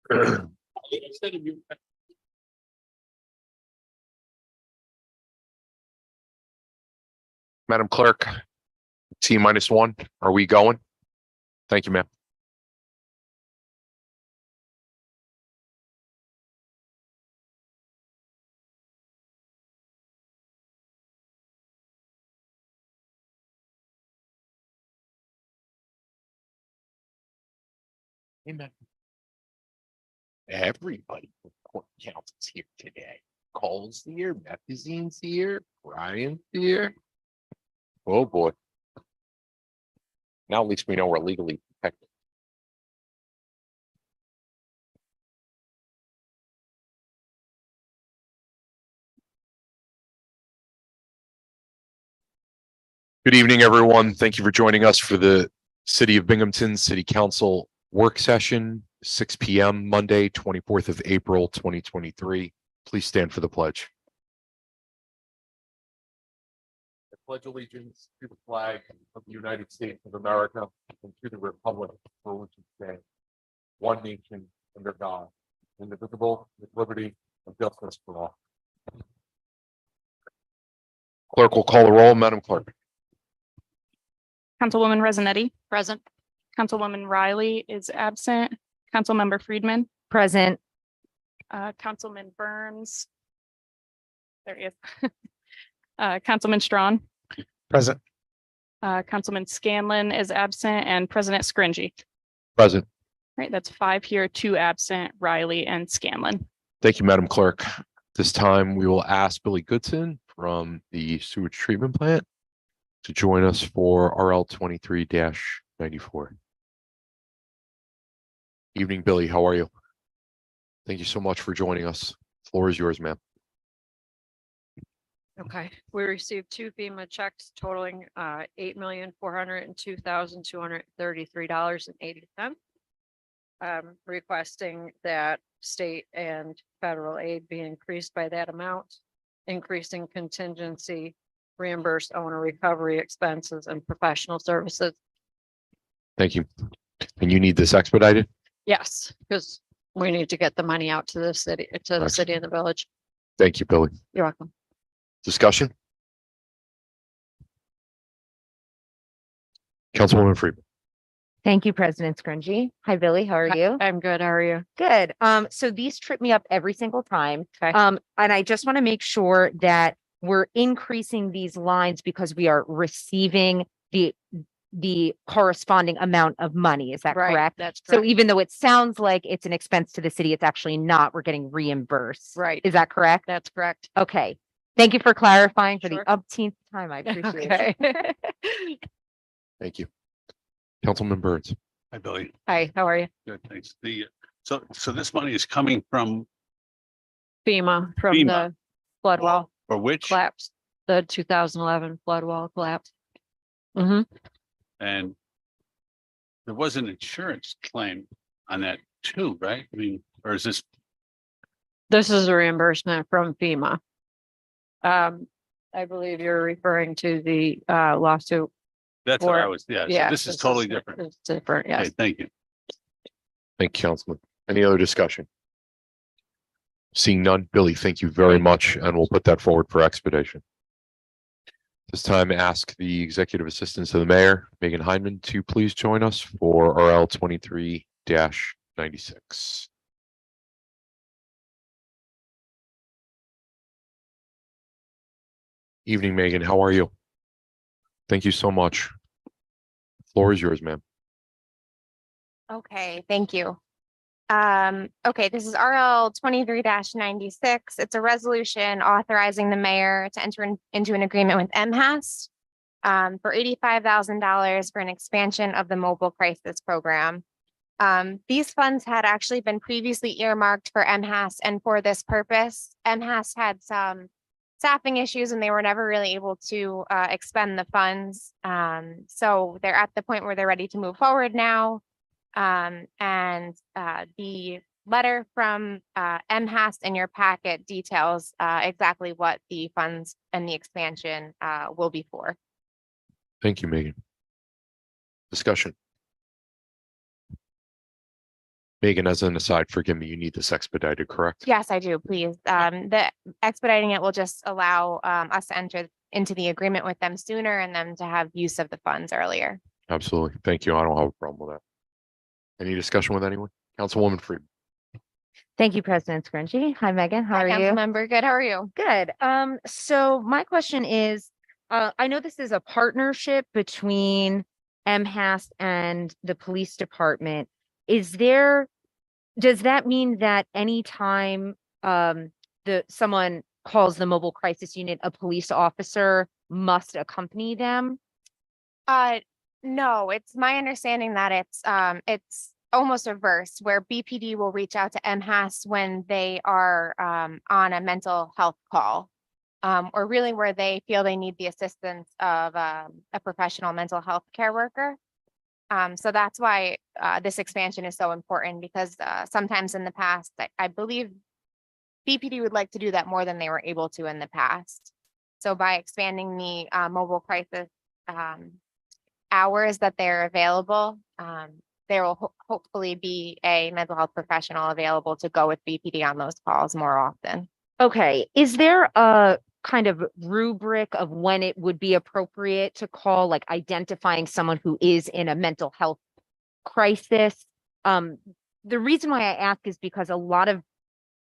Madam Clerk, T-1, are we going? Thank you, ma'am. Amen. Everybody from Court Council is here today. Cole's here, Methazine's here, Brian's here. Oh boy. Now at least we know we're legally protected. Good evening, everyone. Thank you for joining us for the City of Binghamton City Council work session, 6 p.m. Monday, 24th of April, 2023. Please stand for the pledge. I pledge allegiance to the flag of the United States of America and to the republic for which it stands, one nation under God, indivisible, with liberty and justice for all. Clerk will call the roll. Madam Clerk. Councilwoman Resonetti. Present. Councilwoman Riley is absent. Councilmember Friedman. Present. Councilman Burns. There he is. Councilman Strawn. Present. Councilman Scanlon is absent and President Scringy. Present. Right, that's 5 here, 2 absent, Riley and Scanlon. Thank you, Madam Clerk. This time we will ask Billy Goodson from the sewage treatment plant to join us for RL 23-94. Evening, Billy. How are you? Thank you so much for joining us. Floor is yours, ma'am. Okay, we received 2 FEMA checks totaling $8,402,233.80. Requesting that state and federal aid be increased by that amount, increasing contingency, reimbursed owner recovery expenses and professional services. Thank you. And you need this expedited? Yes, because we need to get the money out to the city, to the city and the village. Thank you, Billy. You're welcome. Discussion? Councilwoman Friedman. Thank you, President Scringy. Hi, Billy. How are you? I'm good. How are you? Good. So these trip me up every single time. Okay. And I just want to make sure that we're increasing these lines because we are receiving the corresponding amount of money. Is that Right, correct? that's correct. So even though it sounds like it's an expense to the city, it's actually not. We're getting reimbursed. Right. Is that correct? That's correct. Okay. Thank you for clarifying for Sure. the umpteenth time. I appreciate Okay. it. Thank you. Councilman Burns. Hi, Billy. Hi, how are you? Good, thanks. So this money is coming from, FEMA from FEMA. the flood wall for which, collapse, the 2011 flood wall collapse. Mm-hmm. and there was an insurance claim on that too, right? I mean, or is this, This is a reimbursement from FEMA. I believe you're referring to the lawsuit. that's what I Or- was, yeah, Yeah. so this is totally different. It's different, Okay, yes. thank you. Thank you, Councilman. Any other discussion? Seeing none, Billy, thank you very much, and we'll put that forward for expedition. This time, ask the executive assistants of the mayor, Megan Hyndman, to please join us for RL 23-96. Evening, Megan. How are you? Thank you so much. Floor is yours, ma'am. Okay, thank you. Okay, this is RL 23-96. It's a resolution authorizing the mayor to enter into an agreement with MHAS for $85,000 for an expansion of the mobile crisis program. These funds had actually been previously earmarked for MHAS, and for this purpose, MHAS had some staffing issues and they were never really able to expend the funds. So they're at the point where they're ready to move forward now. The letter from MHAS in your packet details exactly what the funds and the expansion will be for. Thank you, Megan. Discussion. Megan, as an aside, forgive me, you need this expedited, correct? Yes, I do, please. The expediting it will just allow us to enter into the agreement with them sooner and them to have use of the funds earlier. Absolutely. Thank you. I don't have a problem with that. Any discussion with anyone? Councilwoman Freeman. Thank you, President Scringy. Hi, Megan. How Hi, are you? Councilmember. Good. How are you? Good. So my question is, I know this is a partnership between MHAS and the police department. Does that mean that anytime someone calls the mobile crisis unit, a police officer must accompany them? No, it's my understanding that it's almost reverse, where BPD will reach out to MHAS when they are on a mental health call. Or really where they feel they need the assistance of a professional mental health care worker. So that's why this expansion is so important, because sometimes in the past, I believe BPD would like to do that more than they were able to in the past. So by expanding the mobile crisis hours that they're available, there will hopefully be a mental health professional available to go with BPD on those calls more often. Okay, is there a kind of rubric of when it would be appropriate to call, like identifying someone who is in a mental health crisis? The reason why I ask is because a lot of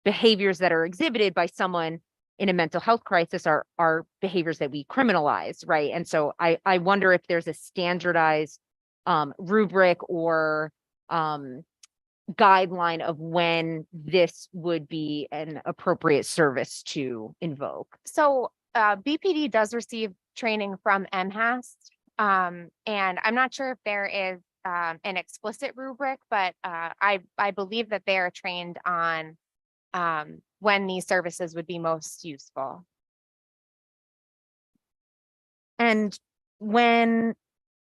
behaviors that are exhibited by someone in a mental health crisis are behaviors that we criminalize, right? And so I wonder if there's a standardized rubric or guideline of when this would be an appropriate service to invoke. So BPD does receive training from MHAS. And I'm not sure if there is an explicit rubric, but I believe that they are trained on when these services would be most useful. And when,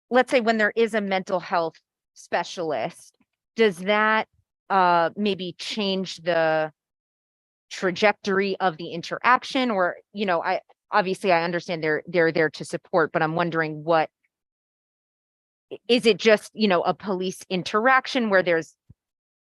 let's say when there is a mental health specialist, does that maybe change the trajectory of the interaction? Or, I understand they're there to support, but I'm wondering, what is it, just, a police interaction where there's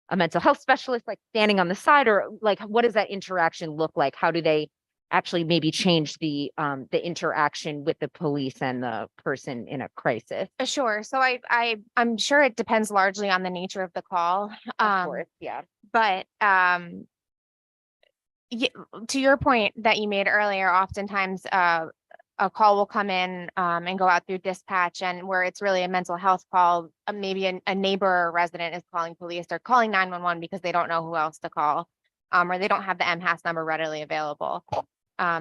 a mental health specialist like standing on the side, or like, what does that interaction look like? How do they actually maybe change the interaction with the police and the person in a crisis? Sure. So I'm sure it depends largely on the nature of the call. Of course, yeah. But to your point that you made earlier, oftentimes a call will come in and go out through dispatch, and where it's really a mental health call, maybe a neighbor or resident is calling police. They're calling 911 because they don't know who else to call, or they don't have the MHAS number readily available.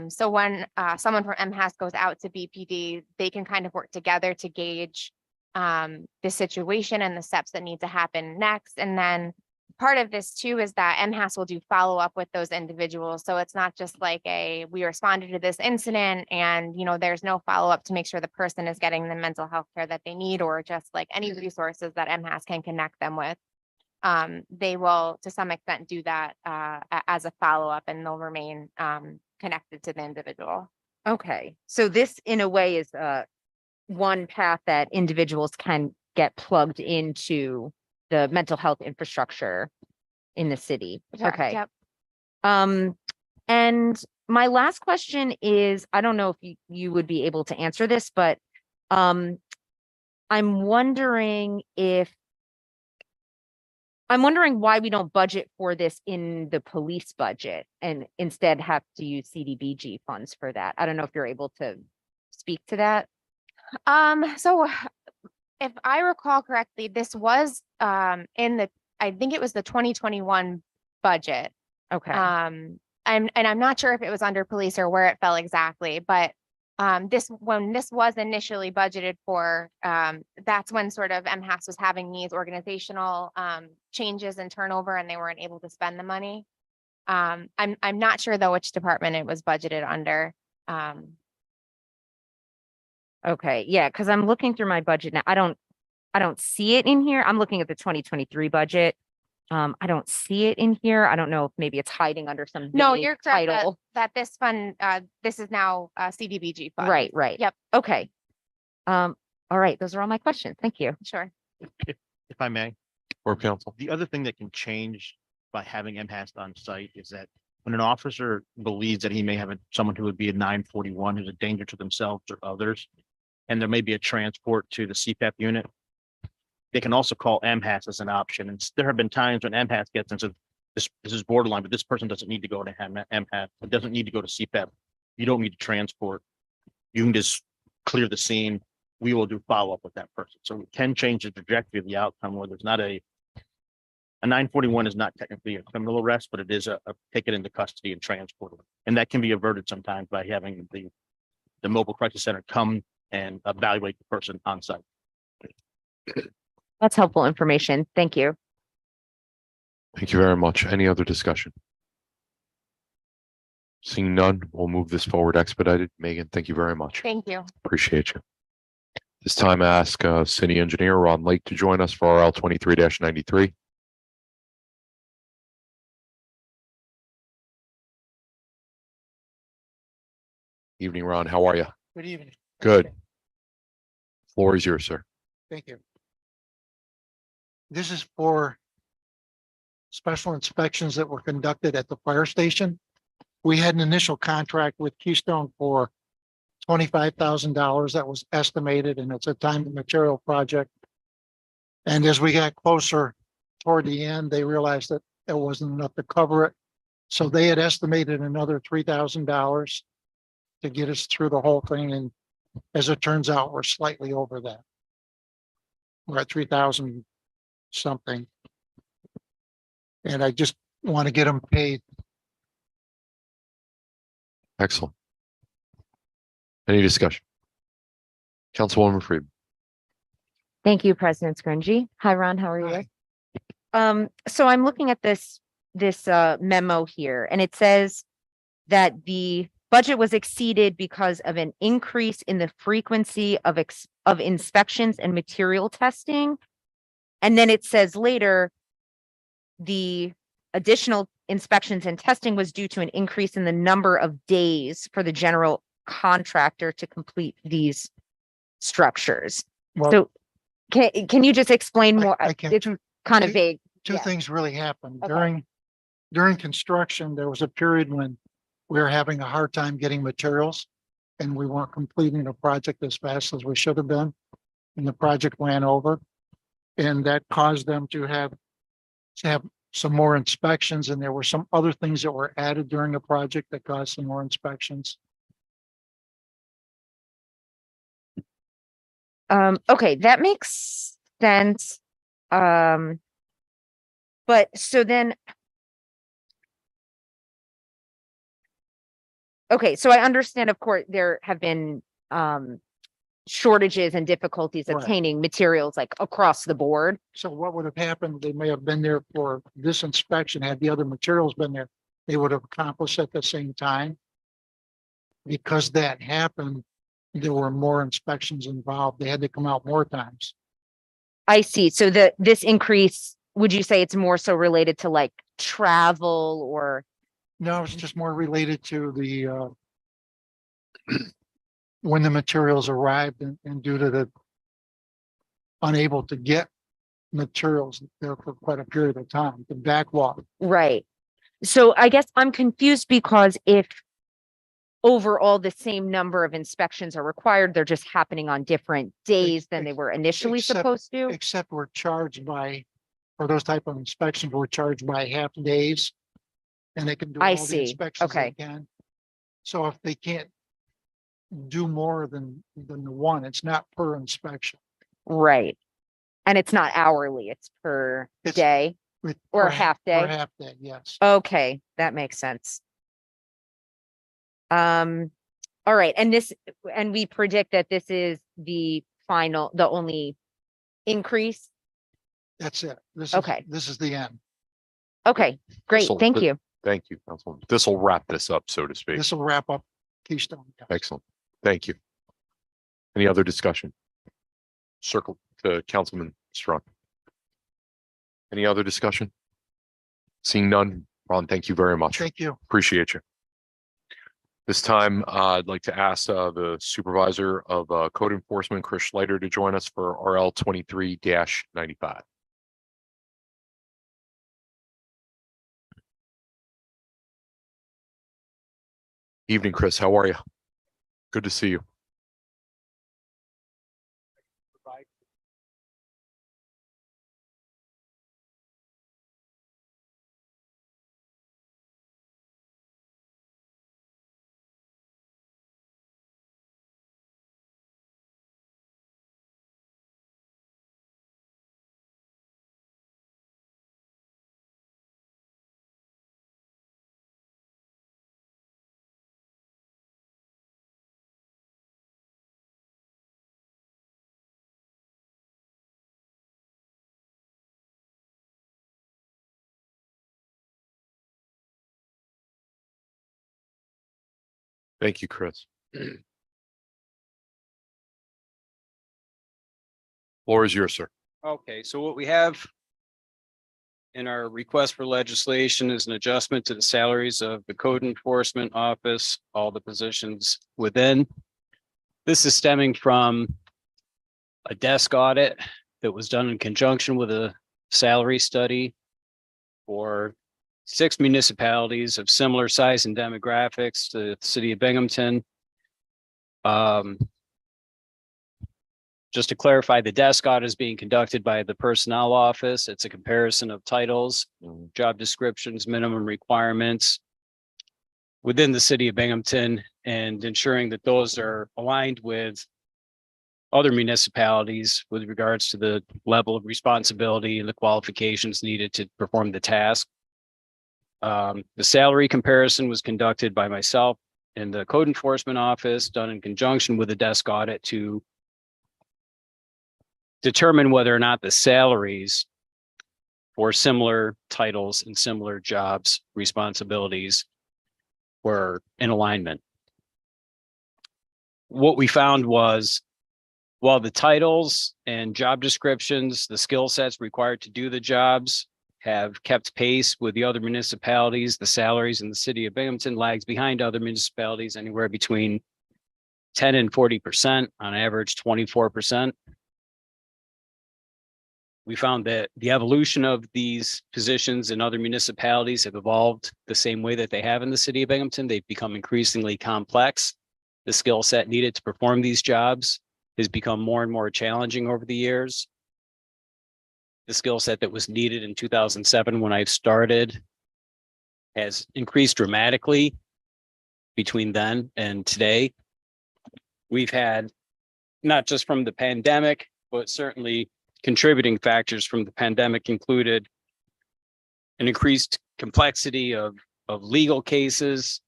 So when someone from MHAS goes out to BPD, they can kind of work together to gauge the situation and the steps that need to happen next. And then part of this too is that MHAS will do follow up with those individuals. So it's not just like we responded to this incident and, there's no follow up to make sure the person is getting the mental health care that they need, or just like any resources that MHAS can connect them with. They will to some extent do that as a follow up, and they'll remain connected to the individual. Okay, so this in a way is one path that individuals can get plugged into the mental health infrastructure in the city. Correct, Okay. Yep. And my last question is, I don't know if you would be able to answer this, but I'm wondering why we don't budget for this in the police budget and instead have to use CDBG funds for that. I don't know if you're able to speak to that. So if I recall correctly, this was I think it was the 2021 budget. Okay. I'm not sure if it was under police or where it fell exactly, but when this was initially budgeted for, that's when sort of MHAS was having these organizational changes and turnover, and they weren't able to spend the money. I'm not sure though which department it was budgeted under. Okay, yeah, because I'm looking through my budget now. I don't see it in here. I'm looking at the 2023 budget. I don't see it in here. I don't know if maybe it's hiding under some No, vague you're correct title. that this fund, this is now a CDBG fund. Right. Yep. Okay. All right, those are all my questions. Thank you. Sure. If I may, or counsel? The other thing that can change by having MHAS on site is that when an officer believes that he may have someone who would be a 941 who's a danger to themselves or others, and there may be a transport to the CPAP unit, they can also call MHAS as an option. And there have been times when MHAS gets into this is borderline, but this person doesn't need to go to MHAS. It doesn't need to go to CPAP. You don't need to transport. You can just clear the scene. We will do follow-up with that person. So we can change the trajectory of the outcome where there's not a 941 is not technically a criminal arrest, but it is a take it into custody and transport. And that can be averted sometimes by having the mobile crisis center come and evaluate the person on site. That's helpful information. Thank you. Thank you very much. Any other discussion? Seeing none, we'll move this forward expedited. Megan, thank you very much. Thank you. Appreciate you. This time I ask City Engineer Ron Lake to join us for RL 23-93. Evening, Ron. How are you? Good evening. Good. Floor is yours, sir. Thank you. This is for special inspections that were conducted at the fire station. We had an initial contract with Keystone for $25,000 that was estimated, and it's a time and material project. And as we got closer toward the end, they realized that it wasn't enough to cover it. So they had estimated another $3,000 to get us through the whole thing. And as it turns out, we're slightly over that. We're at 3,000 something. And I just want to get them paid. Excellent. Any discussion? Councilwoman Friedman. Thank you, President Scringy. Hi, Ron. How are you? Hi. So I'm looking at this memo here, and it says that the budget was exceeded because of an increase in the frequency of inspections and material testing. And then it says later, the additional inspections and testing was due to an increase in the number of days for the general contractor to complete these structures. Well, So can you just explain more? I can. It's kind of two- vague. Two yeah. things really happened. Okay. During construction, there was a period when we were having a hard time getting materials and we weren't completing the project as fast as we should have been. And the project ran over. And that caused them to have some more inspections, and there were some other things that were added during the project that caused some more inspections. Okay, that makes sense. But so then. Okay, so I understand, of course, there have been shortages and difficulties Right. obtaining materials like across the board. So what would have happened, they may have been there for this inspection, had the other materials been there, they would have accomplished at the same time. Because that happened, there were more inspections involved. They had to come out more times. I see. So this increase, would you say it's more so related to like travel or? No, it's just more related to the when the materials arrived and due to the unable to get materials there for quite a period of time, the backlog. Right. So I guess I'm confused because if overall the same number of inspections are required, they're just happening on different days than they were initially except- supposed to. Except we're charged by, for those type of inspections, we're charged by half days. And they can do I all the see. inspections they Okay. can. So if they can't do more than the one, it's not per inspection. Right. And it's not hourly, it's per It's day With- or for a half For day. half day, yes. Okay, that makes sense. All right, and we predict that this is the only increase. That's it. Okay. This is the end. Okay, great, So thank the- you. Thank you, Councilwoman. This will wrap this up, so to speak. This will wrap up Keystone. Yes. Excellent. Thank you. Any other discussion? Circle to Councilman Strong. Any other discussion? Seeing none, Ron, thank you very much. Thank you. Appreciate you. This time, I'd like to ask the Supervisor of Code Enforcement, Chris Schleider, to join us for RL 23-95. Evening, Chris. How are you? Good to see you. Thank you, Chris. Floor is yours, sir. Okay, so what we have in our request for legislation is an adjustment to the salaries of the code enforcement office, all the positions within. This is stemming from a desk audit that was done in conjunction with a salary study for 6 municipalities of similar size and demographics to the city of Binghamton. Just to clarify, the desk audit is being conducted by the personnel office. It's a comparison of titles, job descriptions, minimum requirements within the city of Binghamton, and ensuring that those are aligned with other municipalities with regards to the level of responsibility and the qualifications needed to perform the task. The salary comparison was conducted by myself and the code enforcement office, done in conjunction with the desk audit to determine whether or not the salaries for similar titles and similar jobs, responsibilities were in alignment. What we found was, while the titles and job descriptions, the skill sets required to do the jobs have kept pace with the other municipalities, the salaries in the city of Binghamton lags behind other municipalities anywhere between 10 and 40%, on average 24%. We found that the evolution of these positions in other municipalities have evolved the same way that they have in the city of Binghamton. They've become increasingly complex. The skill set needed to perform these jobs has become more and more challenging over the years. The skill set that was needed in 2007 when I started has increased dramatically between then and today. We've had, not just from the pandemic, but certainly contributing factors from the pandemic included an increased complexity of legal cases.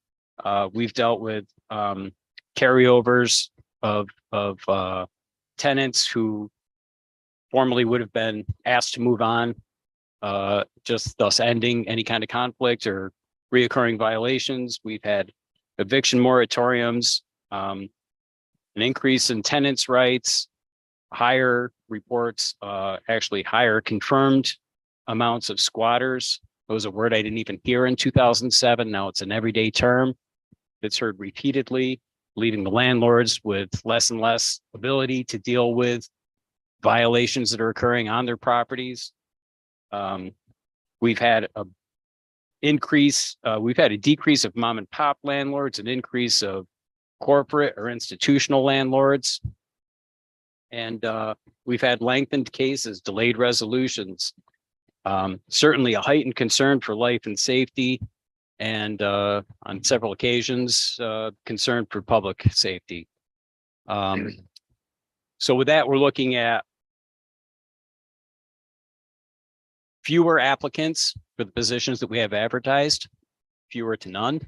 We've dealt with carryovers of tenants who formerly would have been asked to move on, just thus ending any kind of conflict or reoccurring violations. We've had eviction moratoriums, an increase in tenants' rights, higher reports, actually higher confirmed amounts of squatters. It was a word I didn't even hear in 2007. Now it's an everyday term that's heard repeatedly, leaving the landlords with less and less ability to deal with violations that are occurring on their properties. We've had a decrease of mom and pop landlords, an increase of corporate or institutional landlords. And we've had lengthened cases, delayed resolutions, certainly a heightened concern for life and safety, and on several occasions, concern for public safety. So with that, we're looking at fewer applicants for the positions that we have advertised, fewer to none.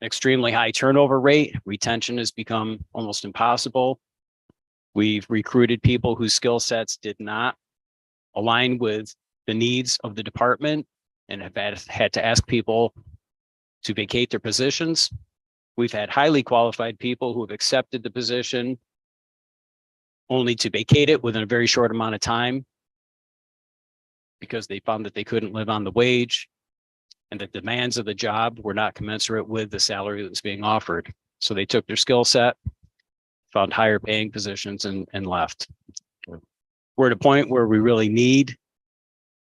Extremely high turnover rate. Retention has become almost impossible. We've recruited people whose skill sets did not align with the needs of the department and have had to ask people to vacate their positions. We've had highly qualified people who have accepted the position only to vacate it within a very short amount of time because they found that they couldn't live on the wage and the demands of the job were not commensurate with the salary that was being offered. So they took their skill set, found higher paying positions and left. We're at a point where we really need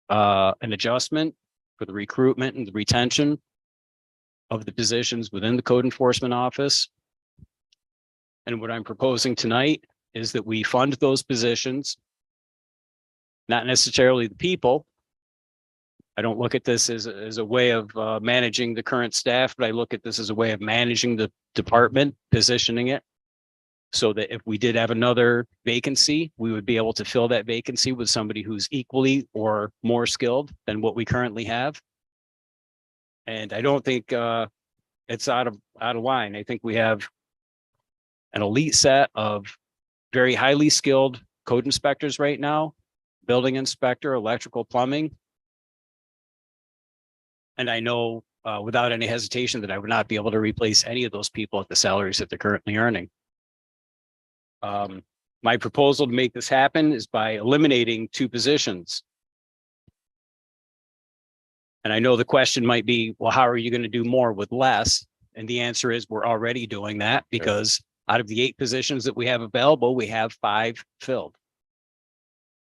an adjustment for the recruitment and the retention of the positions within the code enforcement office. And what I'm proposing tonight is that we fund those positions, not necessarily the people. I don't look at this as a way of managing the current staff, but I look at this as a way of managing the department, positioning it so that if we did have another vacancy, we would be able to fill that vacancy with somebody who's equally or more skilled than what we currently have. And I don't think it's out of line. I think we have an elite set of very highly skilled code inspectors right now, building inspector, electrical, plumbing. And I know without any hesitation that I would not be able to replace any of those people at the salaries that they're currently earning. My proposal to make this happen is by eliminating 2 positions. And I know the question might be, well, how are you going to do more with less? And the answer is we're already doing that because out of the 8 positions that we have available, we have 5 filled.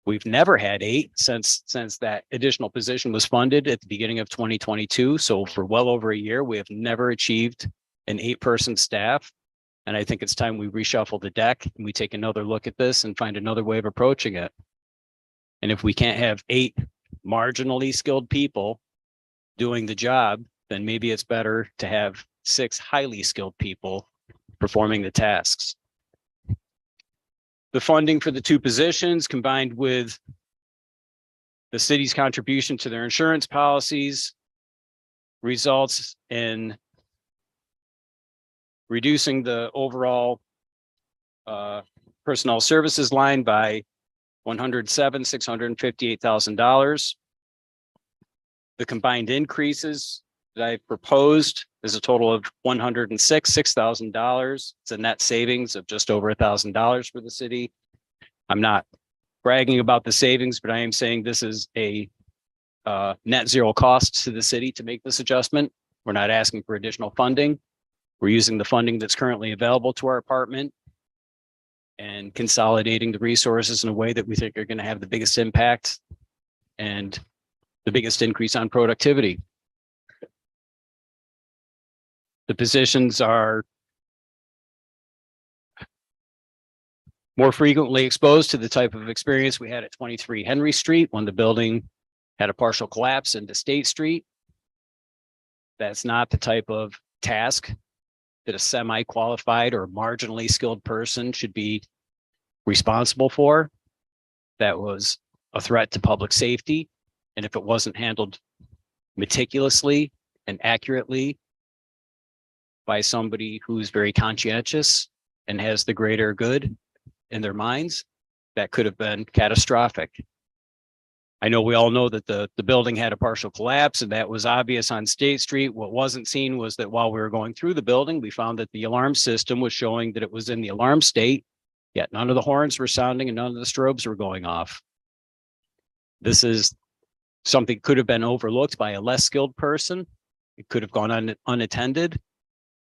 We've never had 8 since that additional position was funded at the beginning of 2022. So for well over a year, we have never achieved an 8-person staff. And I think it's time we reshuffle the deck and we take another look at this and find another way of approaching it. And if we can't have 8 marginally skilled people doing the job, then maybe it's better to have 6 highly skilled people performing the tasks. The funding for the 2 positions combined with the city's contribution to their insurance policies results in reducing the overall personnel services line by $107,658,000. The combined increases that I've proposed is a total of $106,000. It's a net savings of just over $1,000 for the city. I'm not bragging about the savings, but I am saying this is a net zero cost to the city to make this adjustment. We're not asking for additional funding. We're using the funding that's currently available to our department and consolidating the resources in a way that we think are going to have the biggest impact and the biggest increase on productivity. The positions are more frequently exposed to the type of experience we had at 23 Henry Street when the building had a partial collapse into State Street. That's not the type of task that a semi-qualified or marginally skilled person should be responsible for. That was a threat to public safety. And if it wasn't handled meticulously and accurately by somebody who's very conscientious and has the greater good in their minds, that could have been catastrophic. I know we all know that the building had a partial collapse and that was obvious on State Street. What wasn't seen was that while we were going through the building, we found that the alarm system was showing that it was in the alarm state, yet none of the horns were sounding and none of the strobes were going off. This is something could have been overlooked by a less skilled person. It could have gone unattended,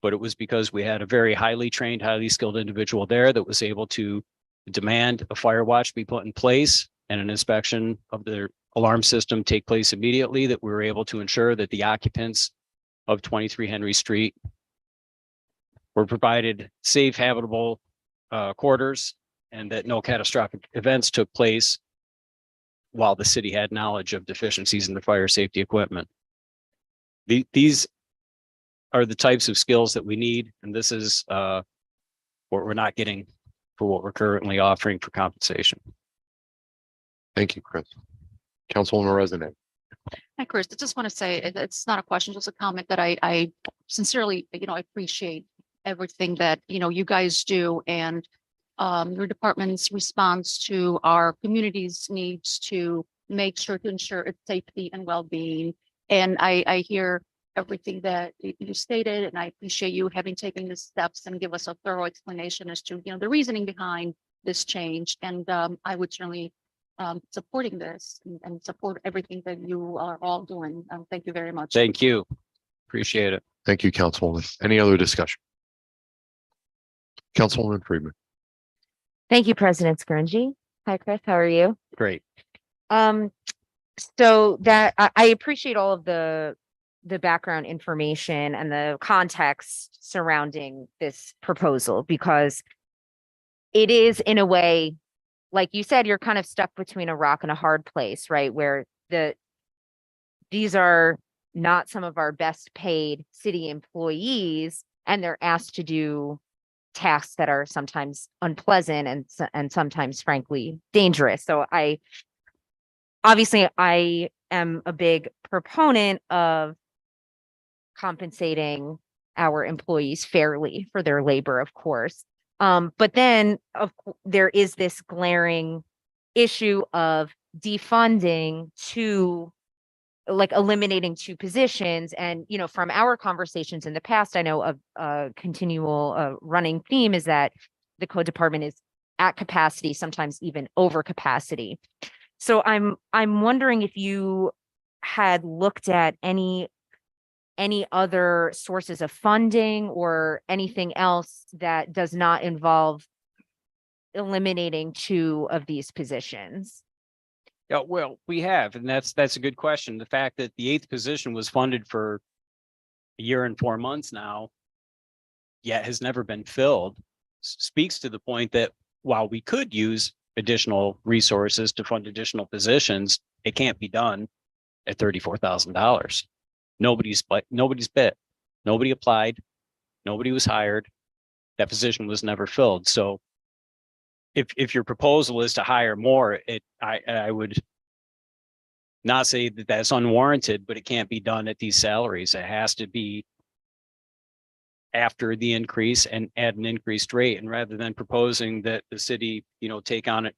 but it was because we had a very highly trained, highly skilled individual there that was able to demand a fire watch be put in place and an inspection of the alarm system take place immediately, that we were able to ensure that the occupants of 23 Henry Street were provided safe, habitable quarters and that no catastrophic events took place while the city had knowledge of deficiencies in the fire safety equipment. These are the types of skills that we need, and this is what we're not getting for what we're currently offering for compensation. Thank you, Chris. Councilwoman Resnick. Hi, Chris. I just want to say it's not a question, just a comment that I sincerely, appreciate everything that, you guys do and your department's response to our community's needs to make sure to ensure its safety and well-being. And I hear everything that you stated, and I appreciate you having taken the steps and give us a thorough explanation as to, the reasoning behind this change. And I would certainly supporting this and support everything that you are all doing. Thank you very much. Thank you. Appreciate it. Thank you, Councilwoman. Any other discussion? Councilwoman Friedman. Thank you, President Scrungy. Hi, Chris. How are you? Great. So that I appreciate all of the the background information and the context surrounding this proposal, because it is, in a way, like you said, you're kind of stuck between a rock and a hard place, right? Where these are not some of our best paid city employees, and they're asked to do tasks that are sometimes unpleasant and sometimes frankly dangerous. So I am a big proponent of compensating our employees fairly for their labor, of course. But then there is this glaring issue of defunding eliminating two positions. And, from our conversations in the past, I know a continual running theme is that the code department is at capacity, sometimes even over capacity. So I'm wondering if you had looked at any other sources of funding or anything else that does not involve eliminating two of these positions. Yeah, well, we have, and that's a good question. The fact that the 8th position was funded for a year and 4 months now, yet has never been filled, speaks to the point that while we could use additional resources to fund additional positions, it can't be done at $34,000. Nobody's bid, nobody applied, nobody was hired. That position was never filled. So if your proposal is to hire more, I would not say that that's unwarranted, but it can't be done at these salaries. It has to be after the increase and at an increased rate. And rather than proposing that the city, take on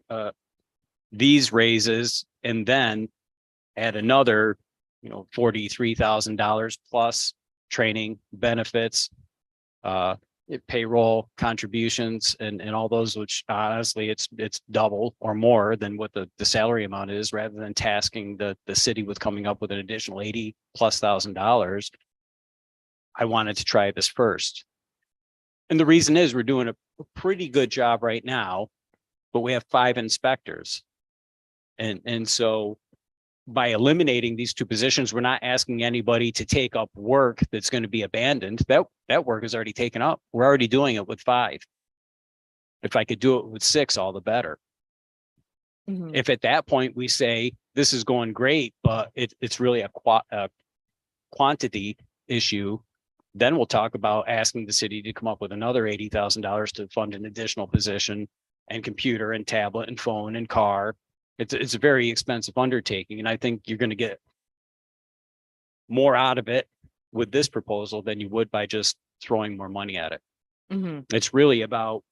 these raises and then add another, $43,000 plus training, benefits, payroll contributions and all those, which honestly it's double or more than what the salary amount is, rather than tasking the city with coming up with an additional $80,000+. I wanted to try this first. And the reason is we're doing a pretty good job right now, but we have 5 inspectors. And so by eliminating these 2 positions, we're not asking anybody to take up work that's going to be abandoned. That work is already taken up. We're already doing it with 5. If I could do it with 6, all the better. Mhm. If at that point we say this is going great, but it's really a quantity issue, then we'll talk about asking the city to come up with another $80,000 to fund an additional position and computer and tablet and phone and car. It's a very expensive undertaking, and I think you're going to get more out of it with this proposal than you would by just throwing more money at it. Mhm. It's really about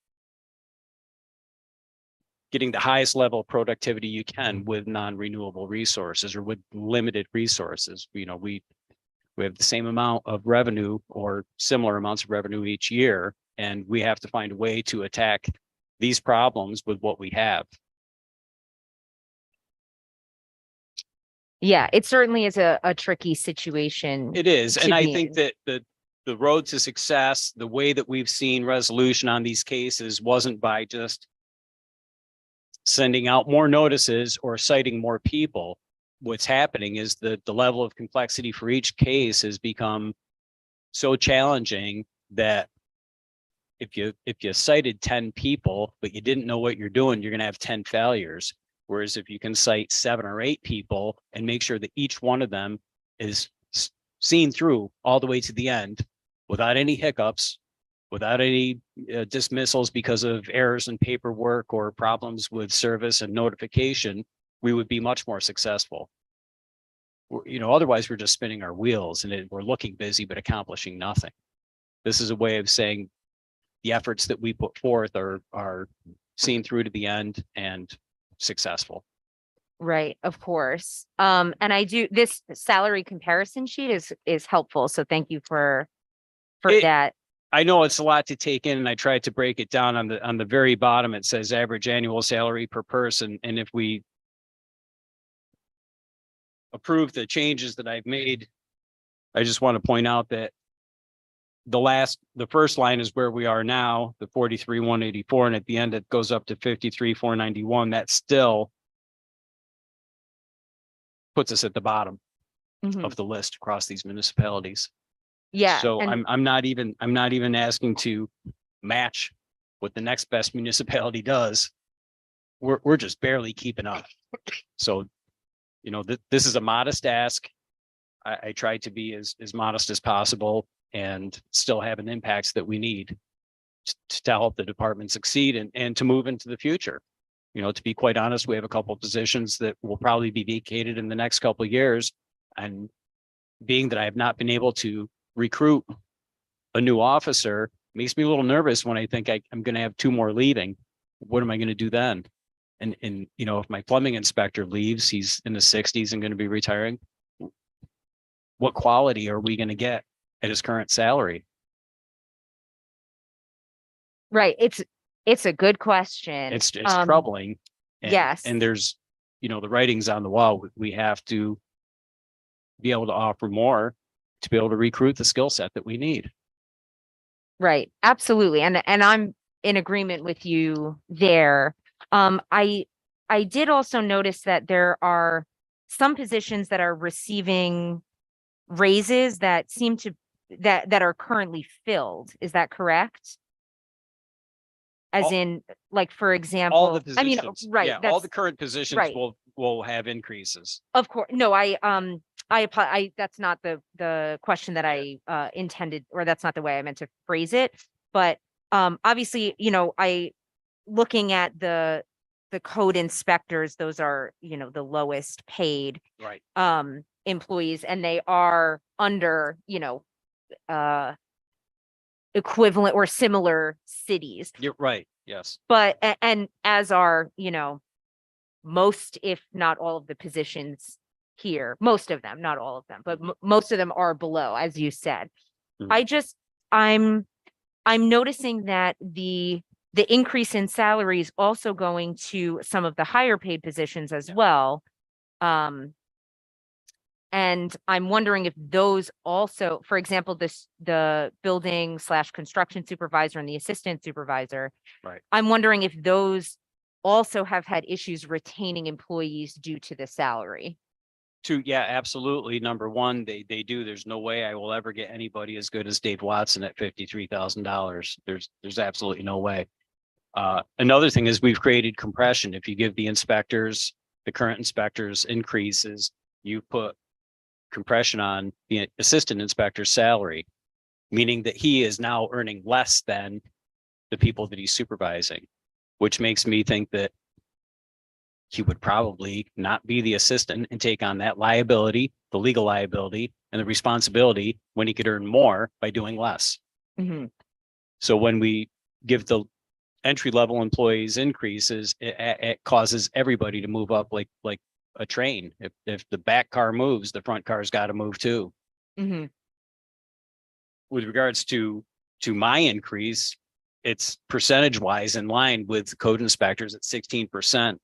getting the highest level of productivity you can with non-renewable resources or with limited resources. We have the same amount of revenue or similar amounts of revenue each year, and we have to find a way to attack these problems with what we have. Yeah, it certainly is a tricky situation. It is, and to I be think in. that the road to success, the way that we've seen resolution on these cases wasn't by just sending out more notices or citing more people. What's happening is that the level of complexity for each case has become so challenging that if you cited 10 people, but you didn't know what you're doing, you're going to have 10 failures. Whereas if you can cite 7 or 8 people and make sure that each one of them is seen through all the way to the end without any hiccups, without any dismissals because of errors in paperwork or problems with service and notification, we would be much more successful. Otherwise we're just spinning our wheels and we're looking busy, but accomplishing nothing. This is a way of saying the efforts that we put forth are seen through to the end and successful. Right, of course. And this salary comparison sheet is helpful. So thank you for that. I know it's a lot to take in, and I tried to break it down on the very bottom. It says average annual salary per person. And if we approve the changes that I've made, I just want to point out that the first line is where we are now, the 43,184, and at the end it goes up to 53,491. That still puts us at the bottom. Mhm. of the list across these municipalities. Yeah. So and- I'm not even asking to match what the next best municipality does. We're just barely keeping up. So, you know, this is a modest ask. I try to be as modest as possible and still have an impact that we need to help the department succeed and to move into the future. You know, to be quite honest, we have a couple of positions that will probably be vacated in the next couple of years. And being that I have not been able to recruit a new officer makes me a little nervous when I think I'm going to have 2 more leaving. What am I going to do then? And, you know, if my plumbing inspector leaves, he's in the 60s and going to be retiring. What quality are we going to get at his current salary? Right. It's a good question. It's Um, troubling. And- yes. And there's, you know, the writing's on the wall. We have to be able to offer more to be able to recruit the skill set that we need. Right, absolutely. And I'm in agreement with you there. I did also notice that there are some positions that are receiving raises that seem to that are currently filled. Is that correct? As All- in, like, for All example, the positions. right, Yeah, all that's the current positions right. will have increases. Of course, no, that's not the question that I intended, or that's not the way I meant to phrase it. But obviously, you know, looking at the code inspectors, those are, you know, the lowest paid Right. employees, and they are under, you know, equivalent or similar cities. You're right. Yes. But and as are, you know, most, if not all of the positions here, most of them, not all of them, but most of them are below, as you said. Mhm. I'm noticing that the increase in salary is also going to some of the higher paid positions as well. And I'm wondering if those also, for example, the building / construction supervisor and the assistant supervisor. Right. I'm wondering if those also have had issues retaining employees due to the salary. Yeah, absolutely. Number one, they do. There's no way I will ever get anybody as good as Dave Watson at $53,000. There's absolutely no way. Another thing is we've created compression. If you give the current inspectors increases, you put compression on the assistant inspector's salary, meaning that he is now earning less than the people that he's supervising, which makes me think that he would probably not be the assistant and take on that liability, the legal liability and the responsibility when he could earn more by doing less. Mhm. So when we give the entry level employees increases, it causes everybody to move up like a train. If the back car moves, the front car's got to move too. Mhm. With regards to my increase, it's percentage wise in line with code inspectors at 16%.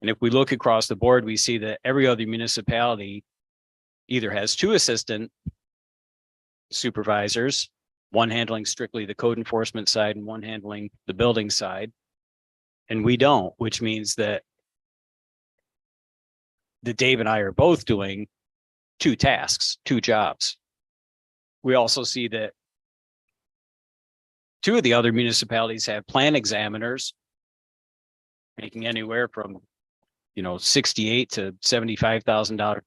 And if we look across the board, we see that every other municipality either has 2 assistant supervisors, one handling strictly the code enforcement side and one handling the building side. And we don't, which means that Dave and I are both doing 2 tasks, 2 jobs. We also see that 2 of the other municipalities have plan examiners making anywhere from, you know, $68,000 to $75,000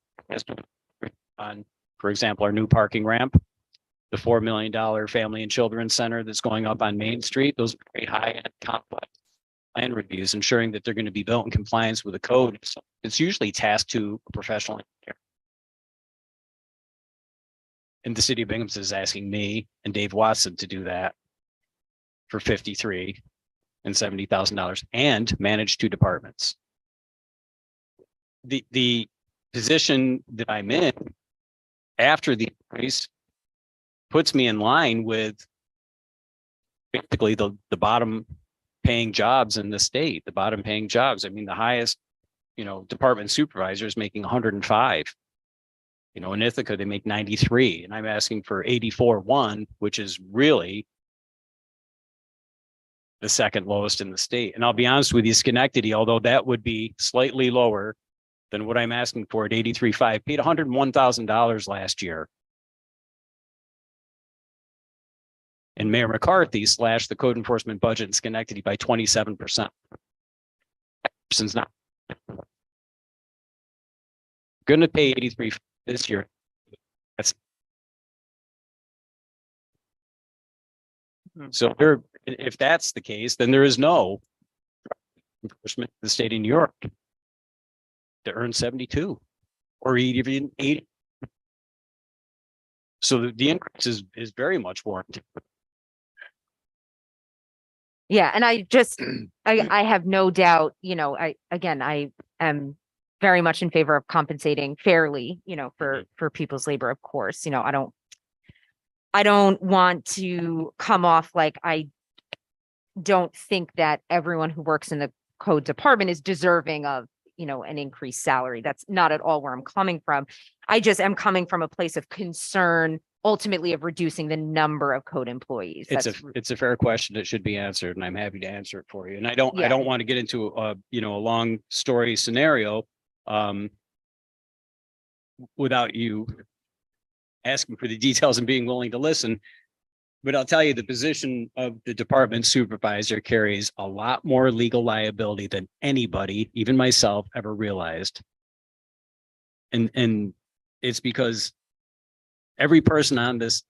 on, for example, our new parking ramp, the $4 million family and children's center that's going up on Main Street. Those are very high-end complex plan reviews, ensuring that they're going to be built in compliance with the code. So it's usually tasked to a professional engineer. And the city of Binghamton is asking me and Dave Watson to do that for $53,000 and $70,000 and manage 2 departments. The position that I'm in after the increase puts me in line with basically the bottom paying jobs in the state, the bottom paying jobs. I mean, the highest, you know, department supervisor is making 105. You know, in Ithaca, they make 93, and I'm asking for 84.1, which is really the second lowest in the state. And I'll be honest with you, Schenectady, although that would be slightly lower than what I'm asking for at 83.5, paid $101,000 last year. And Mayor McCarthy slashed the code enforcement budget in Schenectady by 27%. Since now. Gonna pay 83 this year. That's. So there, if that's the case, then there is no enforcement in the state of New York to earn 72 or even 80. So the increase is very much warranted. Yeah, and I have no doubt, I am very much in favor of compensating fairly, for people's labor, of course, I don't want to come off like I don't think that everyone who works in the code department is deserving of, an increased salary. That's not at all where I'm coming from. I just am coming from a place of concern, ultimately of reducing the number of code employees. It's a fair question that should be answered, and I'm happy to answer it for you. And I don't Yeah. want to get into a long story scenario without you asking for the details and being willing to listen. But I'll tell you, the position of the department supervisor carries a lot more legal liability than anybody, even myself, ever realized. And it's because every person in this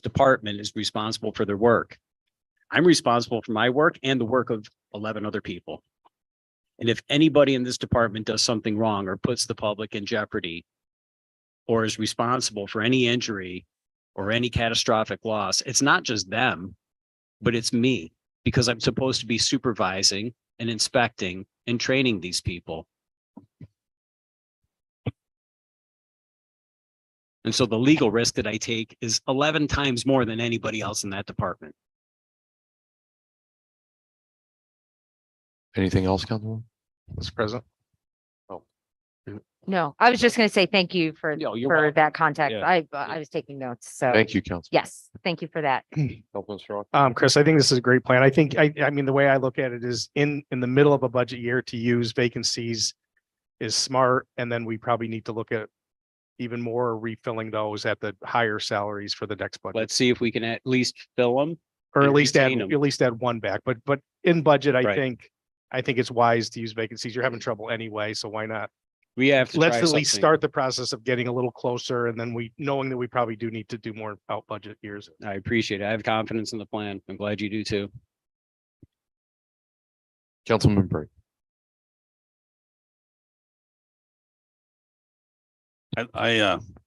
department is responsible for their work. I'm responsible for my work and the work of 11 other people. And if anybody in this department does something wrong or puts the public in jeopardy or is responsible for any injury or any catastrophic loss, it's not just them, but it's me, because I'm supposed to be supervising and inspecting and training these people. And so the legal risk that I take is 11 times more than anybody else in that department. Anything else, Councilwoman? Mr. President. No, I was just going to say thank you for You're welcome. that context. Yeah. I was taking notes. So Thank you, Council. yes, thank you for that. Councilman Strong. Chris, I think this is a great plan. I mean, the way I look at it is in the middle of a budget year to use vacancies is smart. And then we probably need to look at even more refilling those at the higher salaries for the next budget. Let's see if we can at least fill them. Or at and least retain 'em. add one back. But in budget, I Right. think it's wise to use vacancies. You're having trouble anyway, so why not? We have to Let's try at least something. start the process of getting a little closer, and then knowing that we probably do need to do more out budget years. I appreciate it. I have confidence in the plan. I'm glad you do too. Councilman Brady.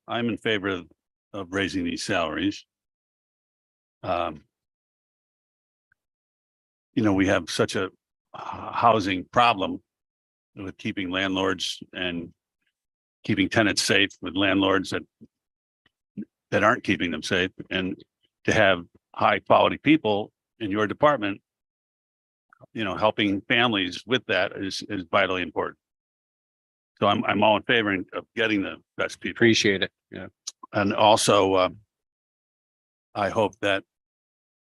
I'm in favor of raising these salaries. We have such a housing problem with keeping landlords and keeping tenants safe, with landlords that aren't keeping them safe, and to have high quality people in your department, helping families with that is vitally important. So I'm all in favor of getting the best people. Appreciate it. Yeah. And also, I hope that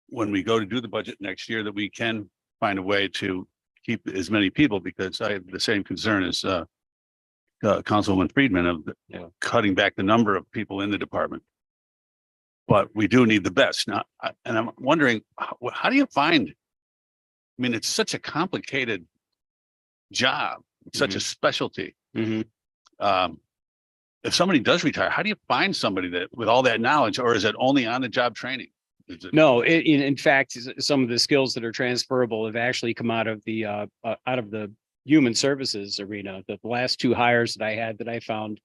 when we go to do the budget next year, that we can find a way to keep as many people, because I have the same concern as Councilwoman Friedman of cutting back the number of people in the department. But we do need the best now. And I'm wondering, how do you find, it's such a complicated job, such a specialty. Mhm. If somebody does retire, how do you find somebody that with all that knowledge, or is it only on the job training? No, in fact, some of the skills that are transferable have actually come out of the human services arena. The last two hires that I had that I found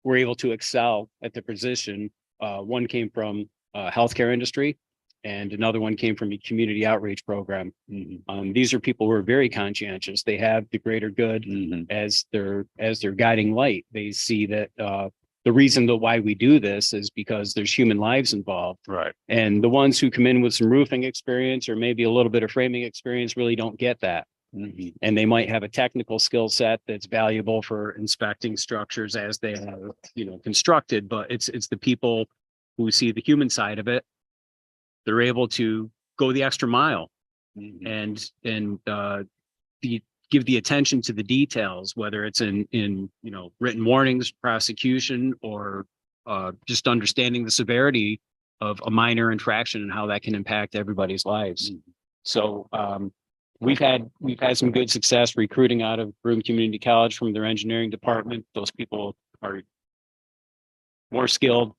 were able to excel at the position. One came from healthcare industry, and another one came from a community outreach program. These are people who are very conscientious. They have the greater good as their guiding light. They see that the reason why we do this is because there's human lives involved. Right. And the ones who come in with some roofing experience or maybe a little bit of framing experience really don't get that. And they might have a technical skill set that's valuable for inspecting structures as they are, constructed, but it's the people who see the human side of it. They're able to go the extra mile and give give the attention to the details, whether it's in, written warnings, prosecution, or just understanding the severity of a minor infraction and how that can impact everybody's lives. So we've had some good success recruiting out of Broome Community College from their engineering department. Those people are more skilled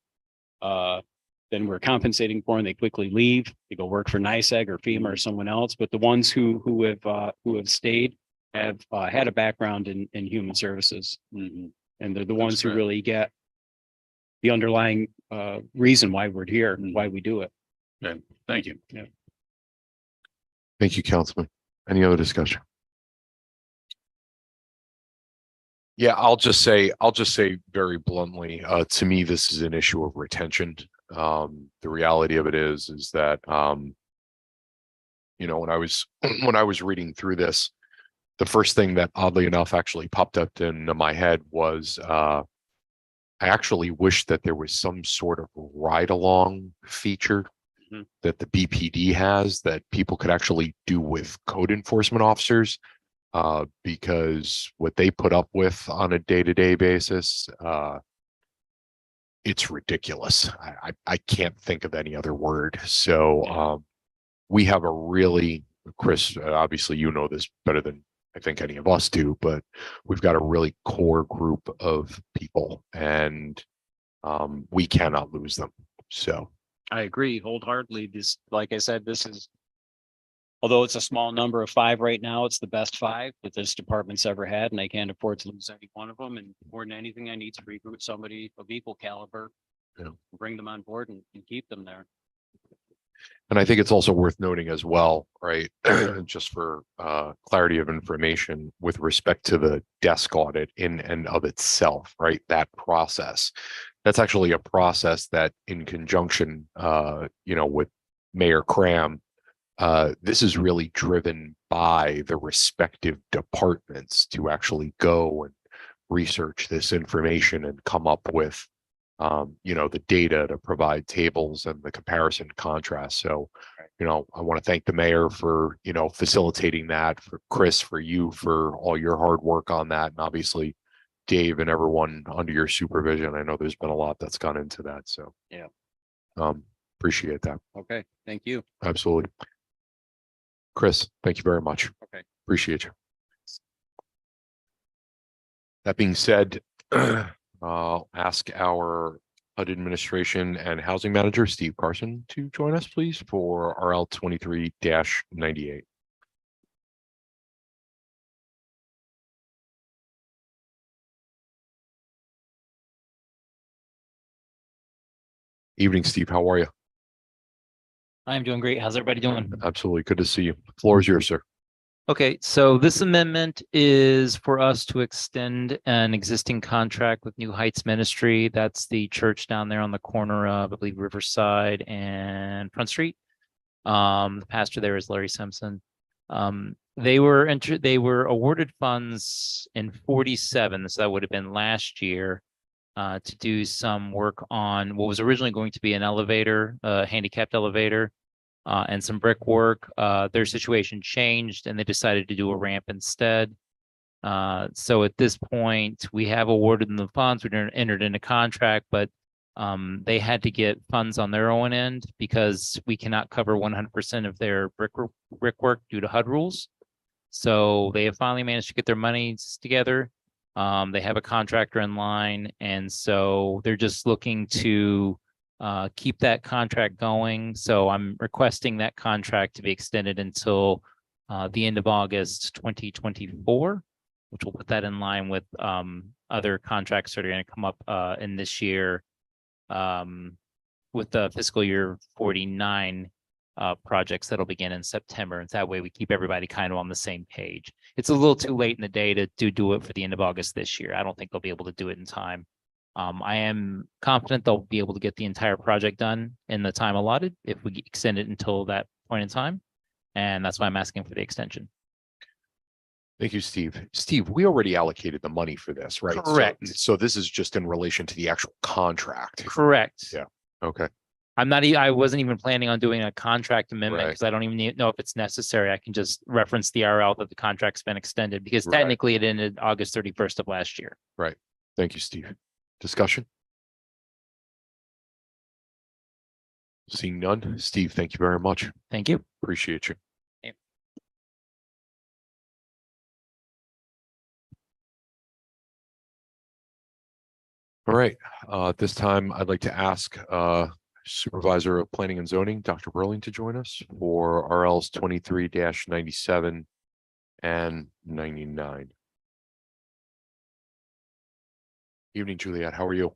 than we're compensating for, and they quickly leave. They go work for NICEAG or FEMA or someone else. But the ones who have stayed have had a background in human services, and they're the ones who great. really get the underlying reason why we're here and why we do it. Okay, thank you. Yeah. Thank you, Councilman. Any other discussion? Yeah, I'll just say very bluntly, to me, this is an issue of retention. The reality of it is that, when I was reading through this, the first thing that oddly enough actually popped up into my head was, I actually wish that there was some sort of ride along feature that the BPD has that people could actually do with code enforcement officers, because what they put up with on a day-to-day basis, it's ridiculous. I can't think of any other word. So we have a really, Chris, obviously you know this better than I think any of us do, but we've got a really core group of people, and we cannot lose them. So I agree wholeheartedly. This, like I said, this is, although it's a small number of 5 right now, it's the best 5 that this department's ever had, and I can't afford to lose any one of them. And more than anything, I need to recruit somebody of equal caliber, bring them on board and keep them there. And I think it's also worth noting as well, right? Just for clarity of information with respect to the desk audit in and of itself, right? That process, that's actually a process that in conjunction, with Mayor Cram, this is really driven by the respective departments to actually go and research this information and come up with the data to provide tables and the comparison contrast. So, I want to thank the mayor for, facilitating that, for Chris, for you, for all your hard work on that. And obviously Dave and everyone under your supervision. I know there's been a lot that's gone into that. So Yeah. Appreciate that. Okay, thank you. Absolutely. Chris, thank you very much. Okay. Appreciate you. That being said, I'll ask our HUD administration and housing manager, Steve Carson, to join us, please, for RL 23-98. Evening, Steve. How are you? I'm doing great. How's everybody doing? Absolutely. Good to see you. The floor is yours, sir. Okay, so this amendment is for us to extend an existing contract with New Heights Ministry. That's the church down there on the corner of, I believe, Riverside and Front Street. The pastor there is Larry Simpson. They were awarded funds in 47, so that would have been last year, to do some work on what was originally going to be an elevator, a handicapped elevator. And some brickwork. Their situation changed and they decided to do a ramp instead. So at this point, we have awarded them the funds. We entered into contract, but they had to get funds on their own end because we cannot cover 100% of their brickwork due to HUD rules. So they have finally managed to get their monies together. They have a contractor in line, and so they're just looking to keep that contract going. So I'm requesting that contract to be extended until the end of August 2024, which will put that in line with other contracts that are going to come up in this year with the fiscal year 49 projects that'll begin in September. And that way we keep everybody kind of on the same page. It's a little too late in the day to do it for the end of August this year. I don't think they'll be able to do it in time. I am confident they'll be able to get the entire project done in the time allotted if we extend it until that point in time. And that's why I'm asking for the extension. Thank you, Steve. Steve, we already allocated the money for this, right? Correct. So this is just in relation to the actual contract. Correct. Yeah. Okay. I wasn't even planning on doing a contract amendment Right. because I don't even know if it's necessary. I can just reference the RL that the contract's been extended because Right. technically it ended August 31st of last year. Thank you, Steve. Discussion? Seeing none. Steve, thank you very much. Thank you. Appreciate you. Yeah. All right, at this time, I'd like to ask Supervisor of Planning and Zoning, Dr. Burling, to join us for RLs 23-97 and 99. Evening, Juliet. How are you?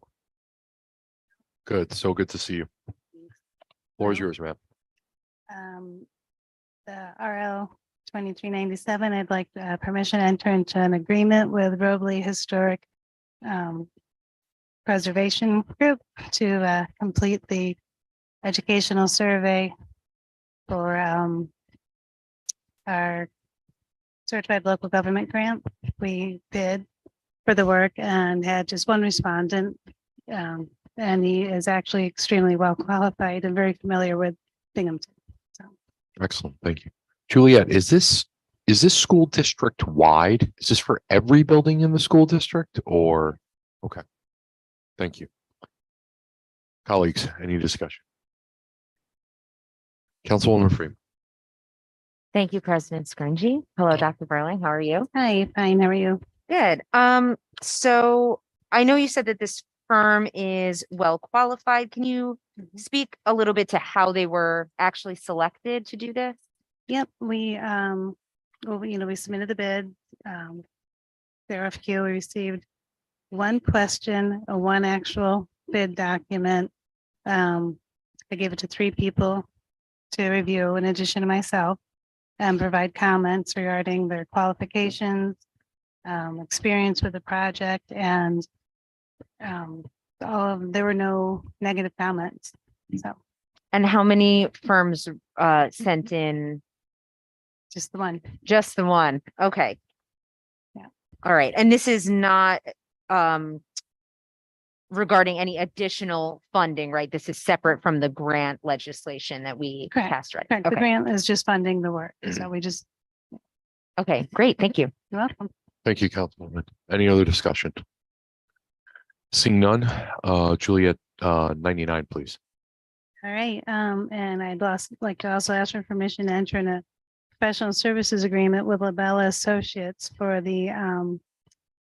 Good. So good to see you. Floor is yours, ma'am. The RL 2397, I'd like permission to enter into an agreement with Robley Historic Preservation Group to complete the educational survey for our certified local government grant. We bid for the work and had just one respondent. And he is actually extremely well qualified and very familiar with Binghamton. Excellent. Thank you. Juliet, is this school district wide? Is this for every building in the school district or? Okay. Thank you. Colleagues, any discussion? Councilwoman Freeman. Thank you, President Scringy. Hello, Dr. Burling. How are you? Hi, fine. How are you? Good. So I know you said that this firm is well qualified. Can you speak a little bit to how they were actually selected to do this? Yep, we submitted the bid. There are a few, we received one question, one actual bid document. I gave it to 3 people to review in addition to myself and provide comments regarding their qualifications, experience with the project, and there were no negative comments. So And how many firms sent in? just the one. Just the one. Okay. Yeah. All right. And this is not regarding any additional funding, right? This is separate from the grant legislation that we Correct. passed, right? Correct. The Okay. grant is just funding the work. So we just, Okay, great. Thank you. you're welcome. Thank you, Councilwoman. Any other discussion? Seeing none, Juliet, 99, please. All right, and like to also ask for permission to enter in a professional services agreement with Labella Associates for the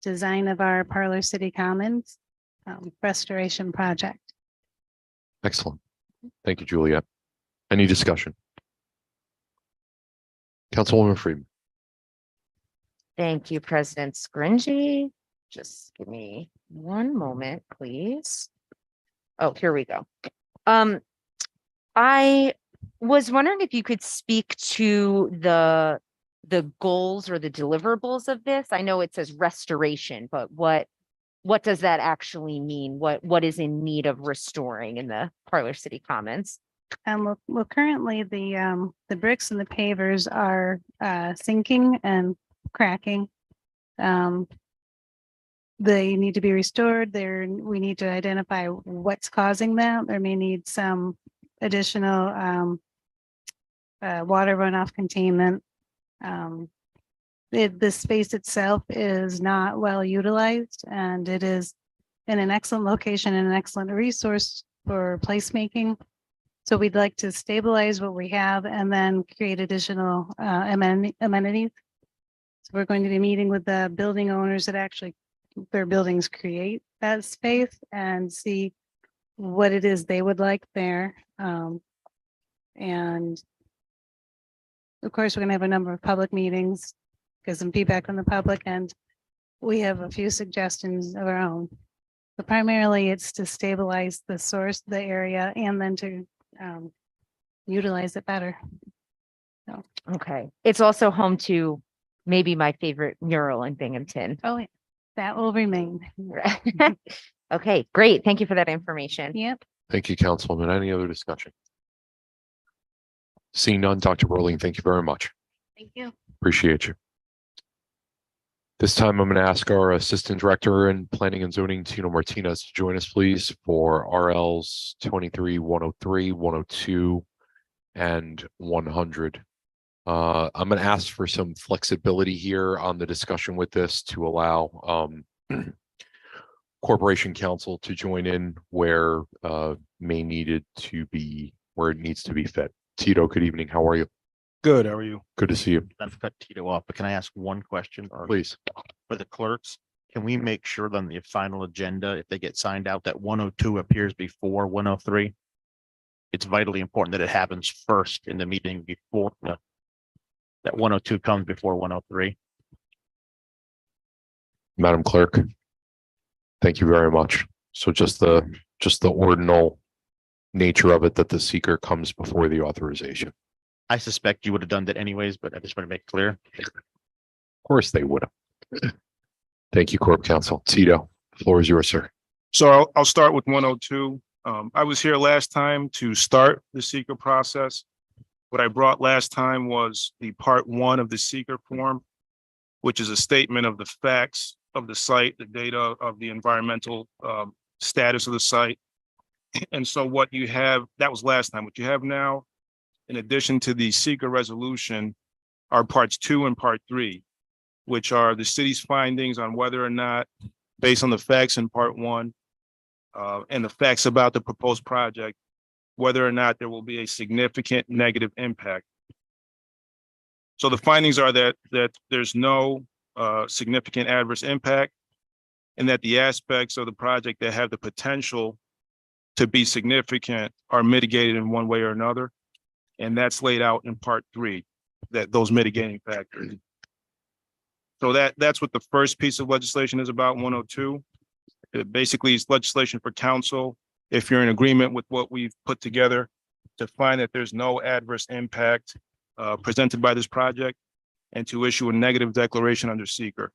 design of our Parlor City Commons restoration project. Excellent. Thank you, Juliet. Any discussion? Councilwoman Freeman. Thank you, President Scringy. Just give me one moment, please. Oh, here we go. I was wondering if you could speak to the goals or the deliverables of this. I know it says restoration, but what does that actually mean? What is in need of restoring in the Parlor City Commons? Well, currently the bricks and the pavers are sinking and cracking. They need to be restored. We need to identify what's causing that. There may need some additional water runoff containment. The space itself is not well utilized, and it is in an excellent location and an excellent resource for placemaking. So we'd like to stabilize what we have and then create additional amenities. So we're going to be meeting with the building owners that actually their buildings create that space and see what it is they would like there. And of course, we're going to have a number of public meetings, get some feedback from the public, and we have a few suggestions of our own. But primarily it's to stabilize the source, the area, and then to utilize it better. So, Okay. It's also home to maybe my favorite mural in Binghamton. oh, yeah, that will remain. Okay, great. Thank you for that information. Yep. Thank you, Councilwoman. Any other discussion? Seeing none, Dr. Burling, thank you very much. Thank you. Appreciate you. This time I'm going to ask our Assistant Director in Planning and Zoning, Tino Martinez, to join us, please, for RLs 23, 103, 102, and 100. I'm going to ask for some flexibility here on the discussion with this to allow Corporation Counsel to join in where it needs to be fit. Tito, good evening. How are you? Good, how are you? Good to see you. Not to cut Tito off, but can I ask one question? Please. For the clerks, can we make sure that on the final agenda, if they get signed out, that 102 appears before 103? It's vitally important that it happens first in the meeting before that 102 comes before 103. Madam Clerk. Thank you very much. So just the ordinal nature of it that the seeker comes before the authorization. I suspect you would have done that anyways, but I just want to make it clear. Of course they would have. Thank you, Corp Counsel. Tito, the floor is yours, sir. So I'll start with 102. I was here last time to start the seeker process. What I brought last time was the part 1 of the seeker form, which is a statement of the facts of the site, the data of the environmental status of the site. And so what you have, that was last time, what you have now, in addition to the seeker resolution, are parts 2 and part 3, which are the city's findings on whether or not, based on the facts in part 1 and the facts about the proposed project, whether or not there will be a significant negative impact. So the findings are that there's no significant adverse impact, and that the aspects of the project that have the potential to be significant are mitigated in one way or another. And that's laid out in part 3, that those mitigating factors. So that's what the first piece of legislation is about, 102. It basically is legislation for council, if you're in agreement with what we've put together, to find that there's no adverse impact presented by this project, and to issue a negative declaration under seeker.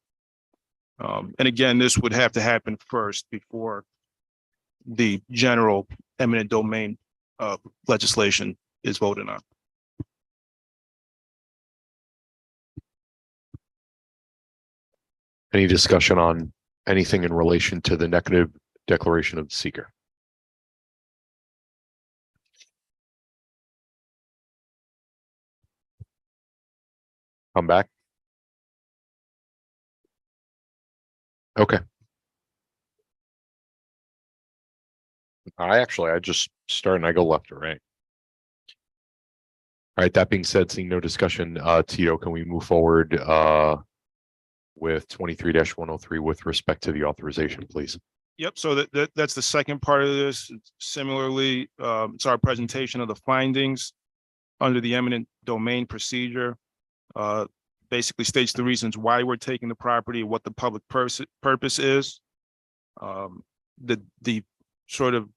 And again, this would have to happen first before the general eminent domain legislation is voted on. Any discussion on anything in relation to the negative declaration of the seeker? Come back. Okay. I just start and I go left or right. All right, that being said, seeing no discussion, Tito, can we move forward with 23-103 with respect to the authorization, please? Yep, so that's the second part of this. Similarly, it's our presentation of the findings under the eminent domain procedure. Basically states the reasons why we're taking the property, what the public purpose is. The sort of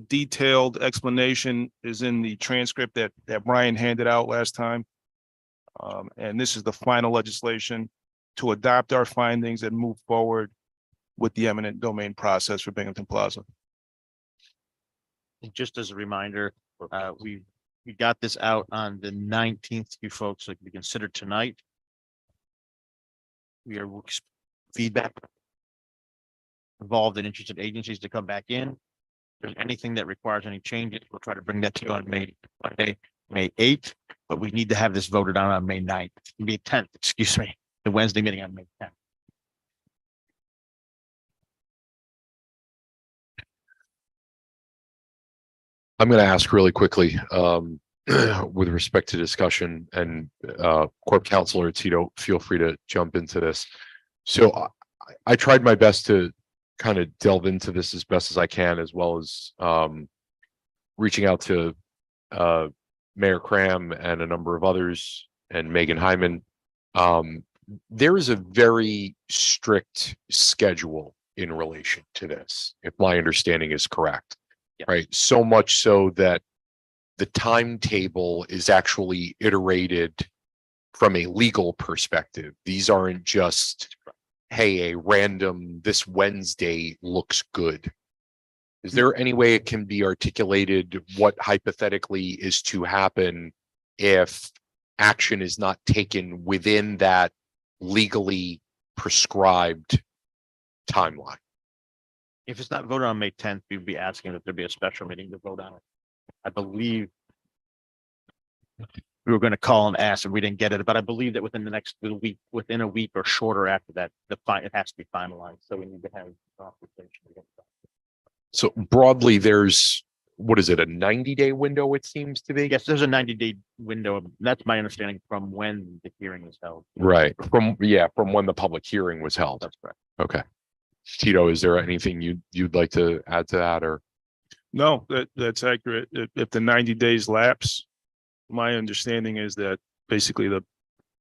detailed explanation is in the transcript that Brian handed out last time. And this is the final legislation to adopt our findings and move forward with the eminent domain process for Binghamton Plaza. And just as a reminder, we got this out on the 19th, you folks, so it can be considered tonight. We are feedback involved and interested agencies to come back in. If there's anything that requires any changes, we'll try to bring that to you on May 8th, but we need to have this voted on May 9th, May 10th, excuse me, the Wednesday meeting on May 10th. I'm going to ask really quickly with respect to discussion, and Corp Counselor Tito, feel free to jump into this. So I tried my best to kind of delve into this as best as I can, as well as reaching out to Mayor Cram and a number of others and Megan Hyman. There is a very strict schedule in relation to this, if my understanding is correct. Yeah. Right. So much so that the timetable is actually iterated from a legal perspective. These aren't just, hey, a random this Wednesday looks good. Is there any way it can be articulated what hypothetically is to happen if action is not taken within that legally prescribed timeline. If it's not voted on May 10th, we'd be asking that there be a special meeting to vote on it. I believe we were going to call and ask and we didn't get it, but I believe that within the next week, within a week or shorter after that, it has to be finalized. So we need to have a conversation. So broadly, there's, what is it, a 90-day window, it seems to be? Yes, there's a 90-day window. That's my understanding from when the hearing is held. Right, from when the public hearing was held. That's correct. Okay. Tito, is there anything you'd like to add to that, or? No, that's accurate. If the 90 days lapse, my understanding is that basically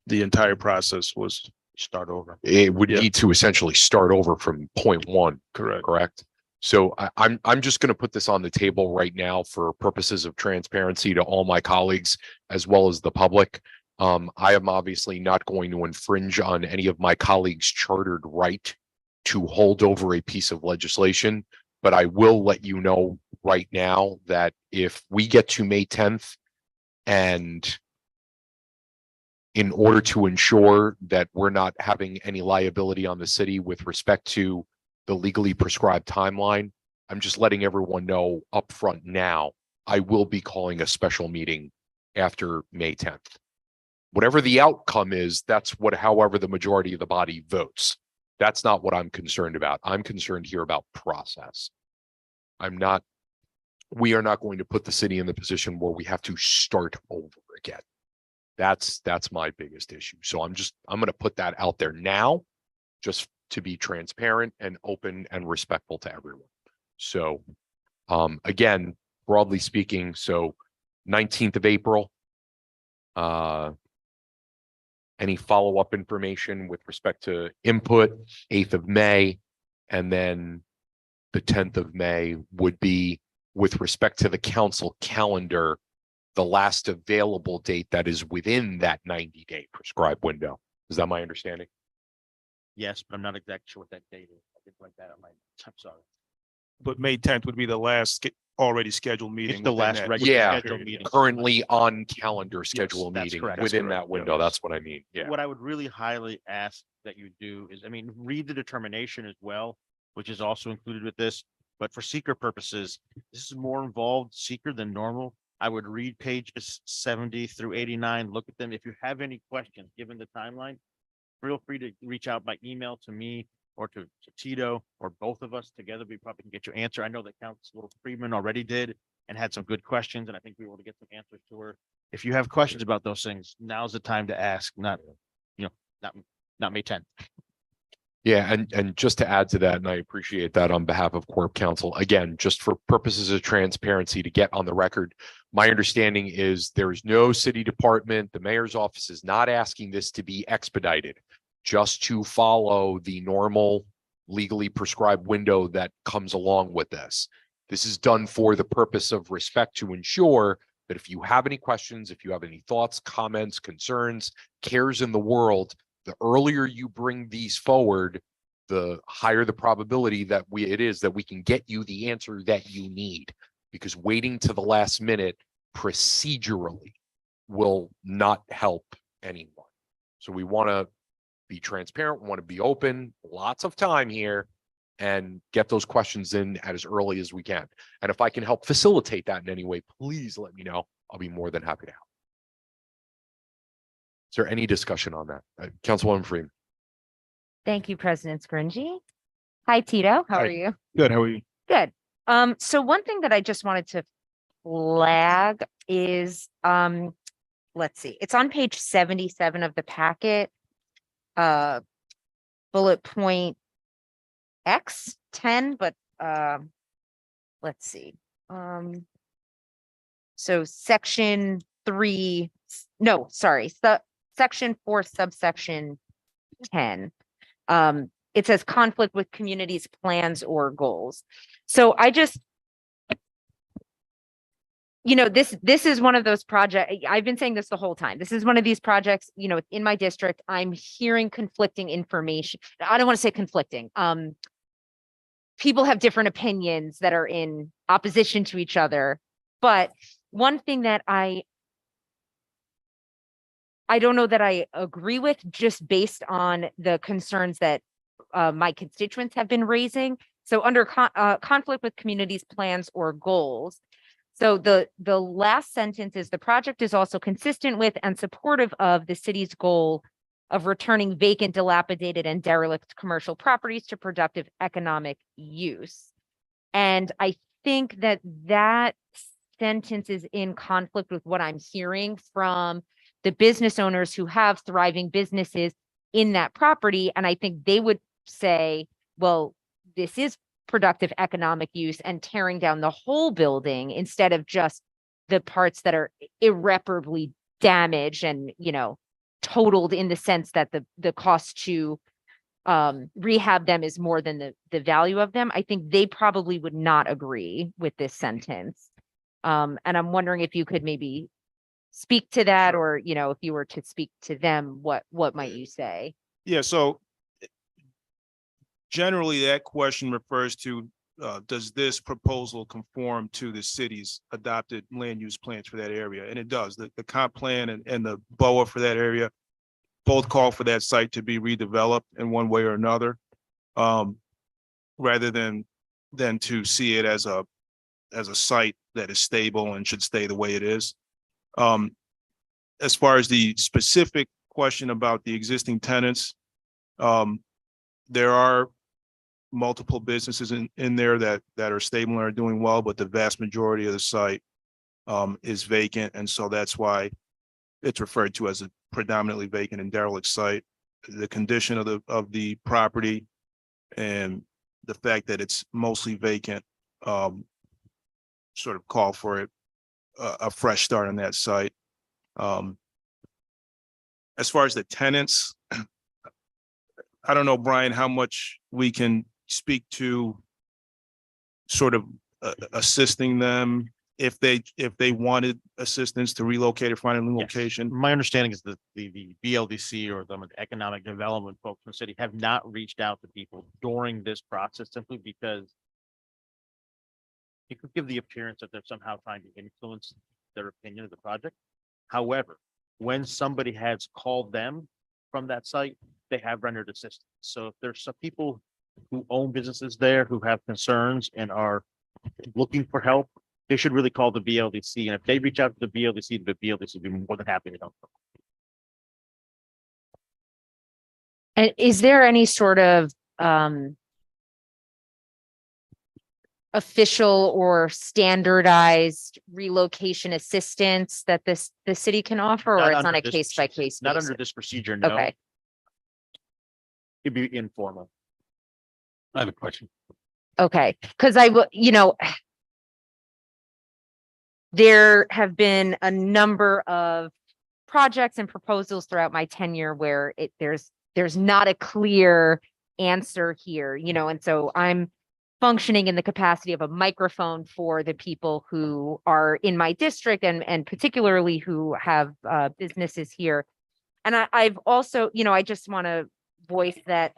the entire process was Start over. It would Yeah. need to essentially start over from point one, correct. correct? So I'm just going to put this on the table right now for purposes of transparency to all my colleagues as well as the public. I am obviously not going to infringe on any of my colleagues' chartered right to hold over a piece of legislation, but I will let you know right now that if we get to May 10th and in order to ensure that we're not having any liability on the city with respect to the legally prescribed timeline, I'm just letting everyone know upfront now, I will be calling a special meeting after May 10th. Whatever the outcome is, that's however the majority of the body votes. That's not what I'm concerned about. I'm concerned here about process. We are not going to put the city in the position where we have to start over again. That's my biggest issue. So I'm going to put that out there now, just to be transparent and open and respectful to everyone. So, again, broadly speaking, so 19th of April, any follow-up information with respect to input, 8th of May, and then the 10th of May would be with respect to the council calendar, the last available date that is within that 90-day prescribed window. Is that my understanding? Yes, but I'm not exactly sure what that date is. I didn't like that on my, I'm sorry. But May 10th would be the last already scheduled meeting. It's the within last that. regular Yeah, scheduled meeting. currently on calendar schedule that's meeting correct. within That's that correct. window. Yeah. That's what I mean. Yeah. What I would really highly ask that you do is, read the determination as well, which is also included with this. But for seeker purposes, this is more involved seeker than normal. I would read pages 70 through 89, look at them. If you have any questions, given the timeline, feel free to reach out by email to me or to Tito or both of us together. We probably can get your answer. I know that Councilor Friedman already did and had some good questions, and I think we were able to get some answers to her. If you have questions about those things, now's the time to ask, not May 10th. Yeah, and just to add to that, and I appreciate that on behalf of Corp Counsel, again, just for purposes of transparency to get on the record, my understanding is there is no city department, the mayor's office is not asking this to be expedited, just to follow the normal legally prescribed window that comes along with this. This is done for the purpose of respect to ensure that if you have any questions, if you have any thoughts, comments, concerns, cares in the world, the earlier you bring these forward, the higher the probability that it is that we can get you the answer that you need, because waiting to the last minute procedurally will not help anyone. So we want to be transparent, we want to be open, lots of time here, and get those questions in as early as we can. And if I can help facilitate that in any way, please let me know. I'll be more than happy to help. Is there any discussion on that? Councilwoman Freeman. Thank you, President Scringy. Hi, Tito. How Hi. are you? Good, how are you? Good. So one thing that I just wanted to flag is, let's see, it's on page 77 of the packet. Bullet point X10, but let's see. So section 3, no, sorry, section 4, subsection 10. It says conflict with communities' plans or goals. So I just, this is one of those projects. I've been saying this the whole time. This is one of these projects, in my district, I'm hearing conflicting information. I don't want to say conflicting. People have different opinions that are in opposition to each other. But one thing that I don't know that I agree with, just based on the concerns that my constituents have been raising. So under conflict with communities' plans or goals. So the last sentence is the project is also consistent with and supportive of the city's goal of returning vacant, dilapidated, and derelict commercial properties to productive economic use. And I think that that sentence is in conflict with what I'm hearing from the business owners who have thriving businesses in that property. And I think they would say, well, this is productive economic use, and tearing down the whole building instead of just the parts that are irreparably damaged and, you know, totaled, in the sense that the cost to rehab them is more than the value of them. I think they probably would not agree with this sentence. And I'm wondering if you could maybe speak to that, or, you know, if you were to speak to them, what might you say? Yeah, so generally that question refers to, does this proposal conform to the city's adopted land use plans for that area? And it does. The comp plan and the BOA for that area both call for that site to be redeveloped in one way or another, rather than to see it as a site that is stable and should stay the way it is. As far as the specific question about the existing tenants, there are multiple businesses in there that are stable and are doing well, but the vast majority of the site is vacant, and so that's why it's referred to as a predominantly vacant and derelict site. The condition of the property and the fact that it's mostly vacant sort of call for a fresh start on that site. As far as the tenants, I don't know, Brian, how much we can speak to sort of assisting them if they wanted assistance to relocate or find a new Yes. location. My understanding is that the BLDC or the economic development folks in the city have not reached out to people during this process, simply because it could give the appearance that they're somehow trying to influence their opinion of the project. However, when somebody has called them from that site, they have rendered assistance. So if there's some people who own businesses there who have concerns and are looking for help, they should really call the BLDC. And if they reach out to the BLDC will be more than happy to help them. And is there any sort of official or standardized relocation assistance that the city can offer, or Not it's on under a this case by case? Not under this procedure, no. Okay, It'd be informal. I have a question. okay, because you know, there have been a number of projects and proposals throughout my tenure where there's not a clear answer here, you know, and so I'm functioning in the capacity of a microphone for the people who are in my district, and particularly who have businesses here. And I've also, you know, I just want to voice that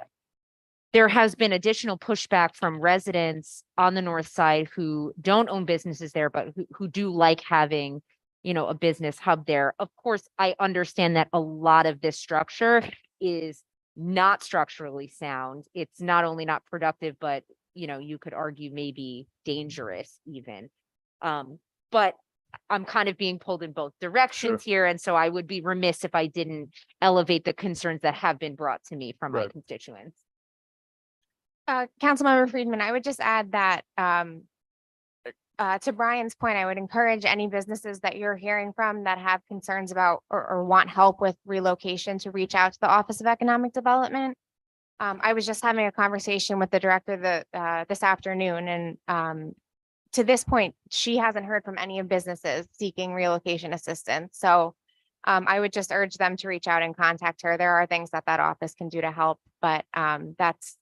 there has been additional pushback from residents on the north side who don't own businesses there, but who do like having, you know, a business hub there. Of course, I understand that a lot of this structure is not structurally sound. It's not only not productive, but, you know, you could argue maybe dangerous even. But I'm kind of being pulled in both directions here. And so I would be remiss if I didn't elevate the concerns that have been brought to me from my constituents. Councilmember Friedman, I would just add that to Brian's point, I would encourage any businesses that you're hearing from that have concerns about or want help with relocation to reach out to the Office of Economic Development. I was just having a conversation with the director this afternoon, and to this point, she hasn't heard from any of businesses seeking relocation assistance. So I would just urge them to reach out and contact her. There are things that office can do to help, but that's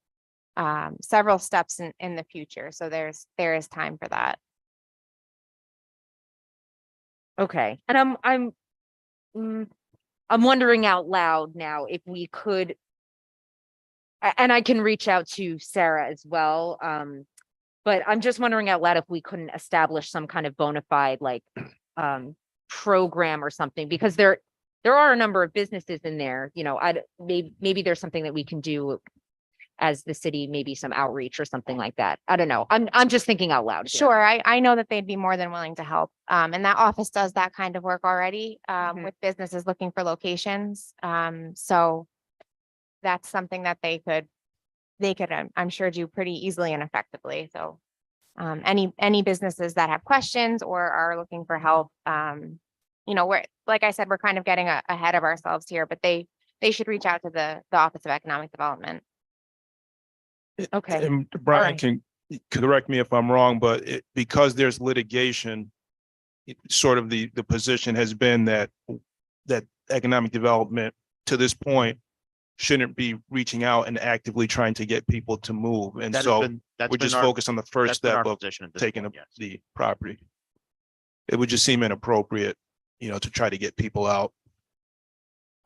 several steps in the future. So there is time for that. Okay, and I'm wondering out loud now if we could, and I can reach out to Sarah as well. But I'm just wondering out loud if we couldn't establish some kind of bona fide like program or something, because there are a number of businesses in there, you know, maybe there's something that we can do as the city, maybe some outreach or something like that. I don't know. I'm just thinking out loud. here. Sure, I know that they'd be more than willing to help. And that office does that kind of work already, Mhm. with businesses looking for locations. So that's something that they could, I'm sure, do pretty easily and effectively. So any businesses that have questions or are looking for help, you know, like I said, we're kind of getting ahead of ourselves here, but they should reach out to the Office of Economic Development. Okay. And Brian right. can correct me if I'm wrong, but because there's litigation, sort of the position has been that economic development to this point shouldn't be reaching out and actively trying to get people to move. And That has so been- that's we're been just our- focused on the first that's been step our of position at this taking point, yes. the property. It would just seem inappropriate, you know, to try to get people out.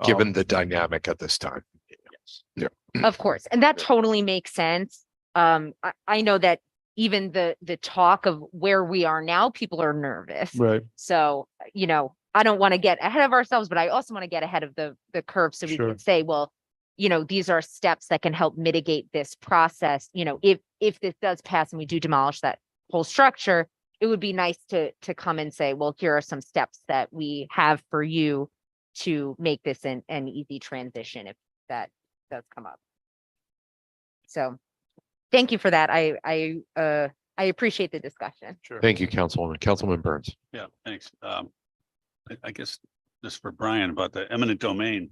Given the dynamic at this time. Yes. Of course, and that totally makes sense. I know that even the talk of where we are now, people are nervous. Right. So, you know, I don't want to get ahead of ourselves, but I also want to get ahead of the curve so we Sure. can say, well, you know, these are steps that can help mitigate this process. You know, if this does pass and we do demolish that whole structure, it would be nice to come and say, well, here are some steps that we have for you to make this an easy transition if that does come up. So thank you for that. I appreciate the discussion. Sure. Thank you, Councilman Burns. Yeah, thanks. I guess this is for Brian about the eminent domain.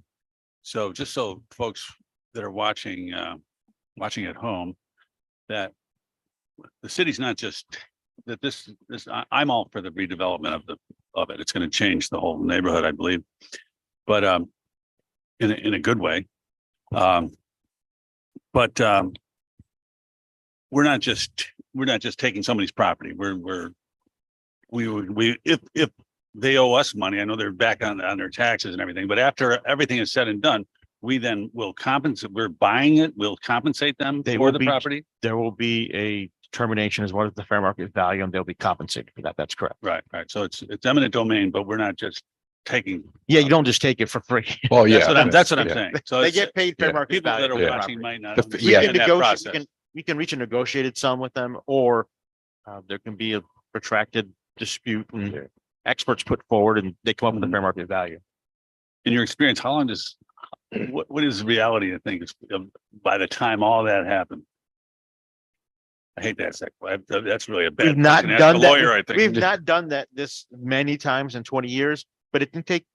So just so folks that are watching at home, that the city's not just that I'm all for the redevelopment of it. It's going to change the whole neighborhood, I believe, but in a good way. But we're not just taking somebody's property. If they owe us money, I know they're back on their taxes and everything, but after everything is said and done, we then will compensate, we're buying it, we'll compensate them They for will the be- property. There will be a determination as what is the fair market value, and they'll be compensated for that. That's correct. Right. So it's eminent domain, but we're not just taking. Yeah, you don't just take it for free. Well, That's yeah. what I'm yeah. saying. So They it's- get paid fair yeah. market people value. that are for the watching property. might not. The- understand We yeah. can that negotiate, process. we can reach a negotiated sum with them, or there can be a protracted dispute Yeah. and experts put forward and they come up with a fair market value. In your experience, how long does, what is reality, I think, is by the time all that happened? I hate that second. That's really a bad. We've not question. Ask done a that. lawyer, I think. We've not done that this many times in 20 years, but it can take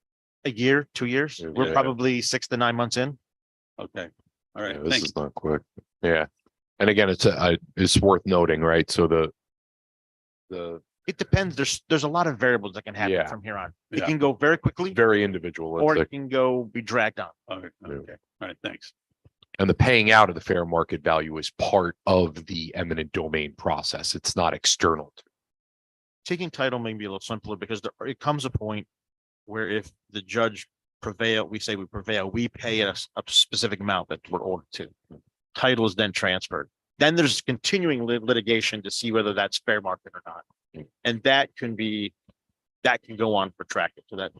a year, 2 years. We're Yeah. probably 6 to 9 months in. Okay. All right. Yeah, this Thank you. is not quick. Yeah. And again, it's worth noting, right? So the It depends. There's a lot of variables that can happen Yeah. from here on. It Yeah. can go very quickly, very or individualistic. it can go be dragged on. Okay. Okay. All right. Thanks. And the paying out of the fair market value is part of the eminent domain process. It's not external. Taking title may be a little simpler because it comes a point where if the judge prevail, we say we prevail, we pay a specific amount that we're ordered to. Title is then transferred. Then there's continuing litigation to see whether that's fair market or not. And that can go on protracted. So that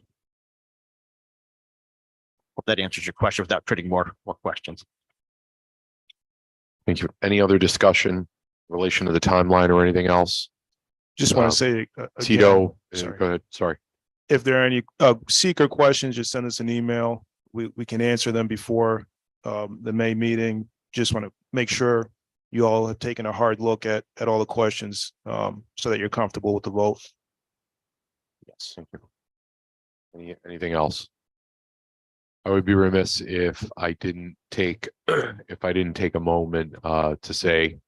hope that answers your question without creating more questions. Thank you. Any other discussion in relation to the timeline or anything else? Just want Um, to say. Tito, sorry. go ahead. Sorry. If there are any seeker questions, just send us an email. We can answer them before the May meeting. Just want to make sure you all have taken a hard look at all the questions so that you're comfortable with the vote. Yes, thank you. Anything else? I would be remiss if I didn't take a moment to say,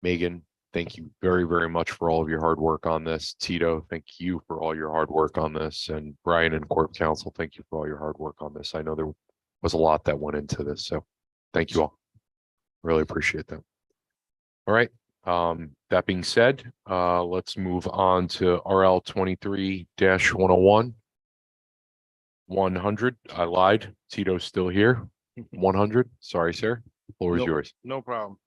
Megan, thank you very, very much for all of your hard work on this. Tito, thank you for all your hard work on this. And Brian and Corp Counsel, thank you for all your hard work on this. I know there was a lot that went into this, so thank you all. Really appreciate that. All right. That being said, let's move on to RL 23-101. 100. I lied. Tito's still here. 100. Sorry, sir. Floor is No- yours. No problem.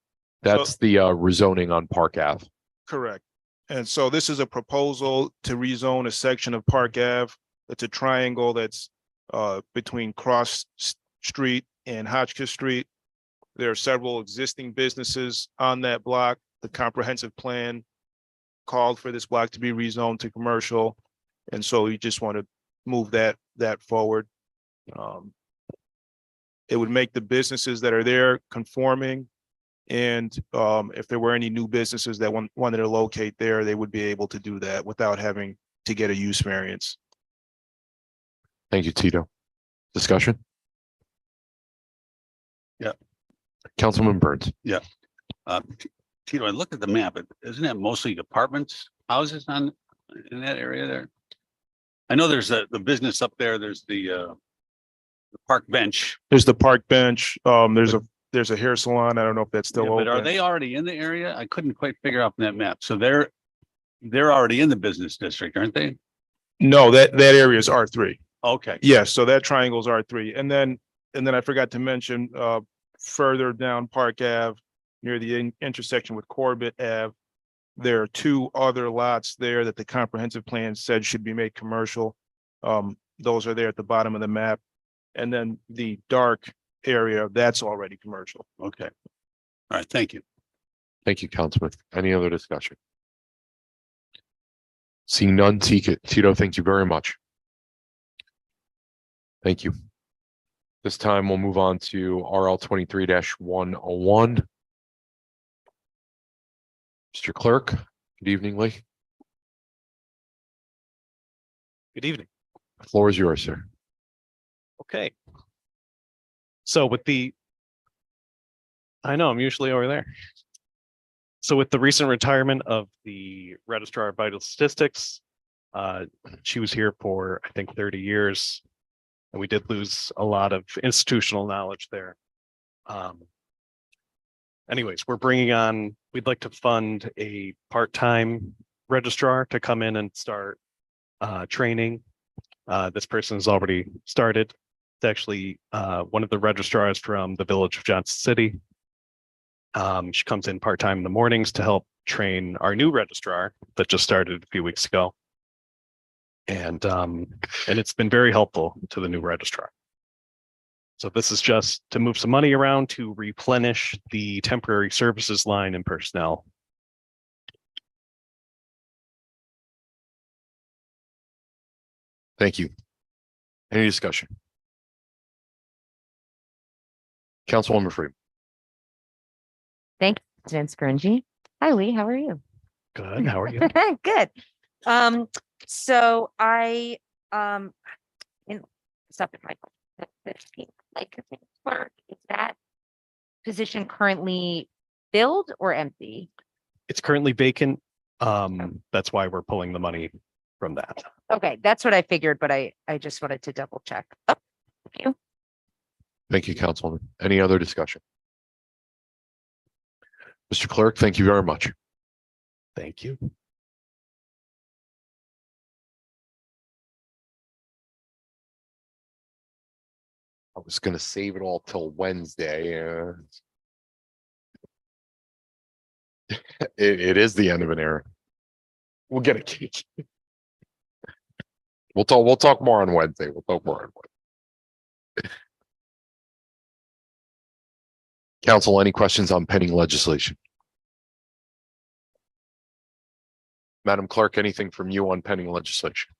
That's the rezoning on Park Ave. Correct. And so this is a proposal to rezone a section of Park Ave. It's a triangle that's between Street and Hotchkiss Street. There are several existing businesses on that block. The comprehensive plan called for this block to be rezoned to commercial. And so you just want to move that forward. It would make the businesses that are there conforming. And if there were any new businesses that wanted to locate there, they would be able to do that without having to get a use variance. Thank you, Tito. Discussion? Yeah. Councilman Burns. Tito, I looked at the map, isn't that mostly apartments, houses in that area there? I know there's the business up there, there's the park bench. There's the park bench. There's a hair salon. I don't know if that's still Yeah, open. but are they already in the area? I couldn't quite figure out from that map. So they're already in the business district, aren't they? No, that area is R3. Okay. Yes, so that triangle is R3. And then I forgot to mention further down Park Ave, near the intersection with Corbett Ave, there are two other lots there that the comprehensive plan said should be made commercial. Those are there at the bottom of the map. And then the dark area, that's already commercial. Okay. All right. Thank you. Thank you, Councilman. Any other discussion? Seeing none, Tito, thank you very much. Thank you. This time we'll move on to RL 23-101. Mr. Clerk, good evening, Lee. Good evening. The floor is yours, sir. Okay. So I know I'm usually over there. So with the recent retirement of the Registrar of Vital Statistics, she was here for, I think, 30 years. And we did lose a lot of institutional knowledge there. Anyways, we'd like to fund a part-time registrar to come in and start training. This person has already started. It's actually one of the registrars from the village of Johnson City. She comes in part-time in the mornings to help train our new registrar that just started a few weeks ago. And it's been very helpful to the new registrar. So this is just to move some money around to replenish the temporary services line in personnel. Thank you. Any discussion? Councilwoman Freeman. Thank you, President Scrungy. Hi, Lee. How are you? Good. How are you? Good. So I stop at my 15, like clerk, is that position currently filled or empty? It's currently vacant. That's why we're pulling the money from that. Okay, that's what I figured, but I just wanted to double check. Oh, thank you. Thank you, Councilwoman. Any other discussion? Mr. Clerk, thank you very much. Thank you. I was going to save it all till Wednesday. It is the end of an era. We'll get a cake. We'll talk more on Wednesday. Council, any questions on pending legislation? Madam Clerk, anything from you on pending legislation?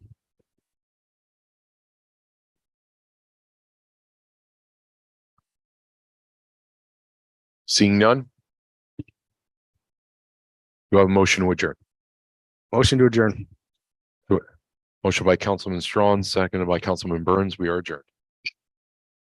Seeing none? You have a motion to adjourn. Motion to adjourn. Motion by Councilman Strawn, seconded by Councilman Burns. We are adjourned.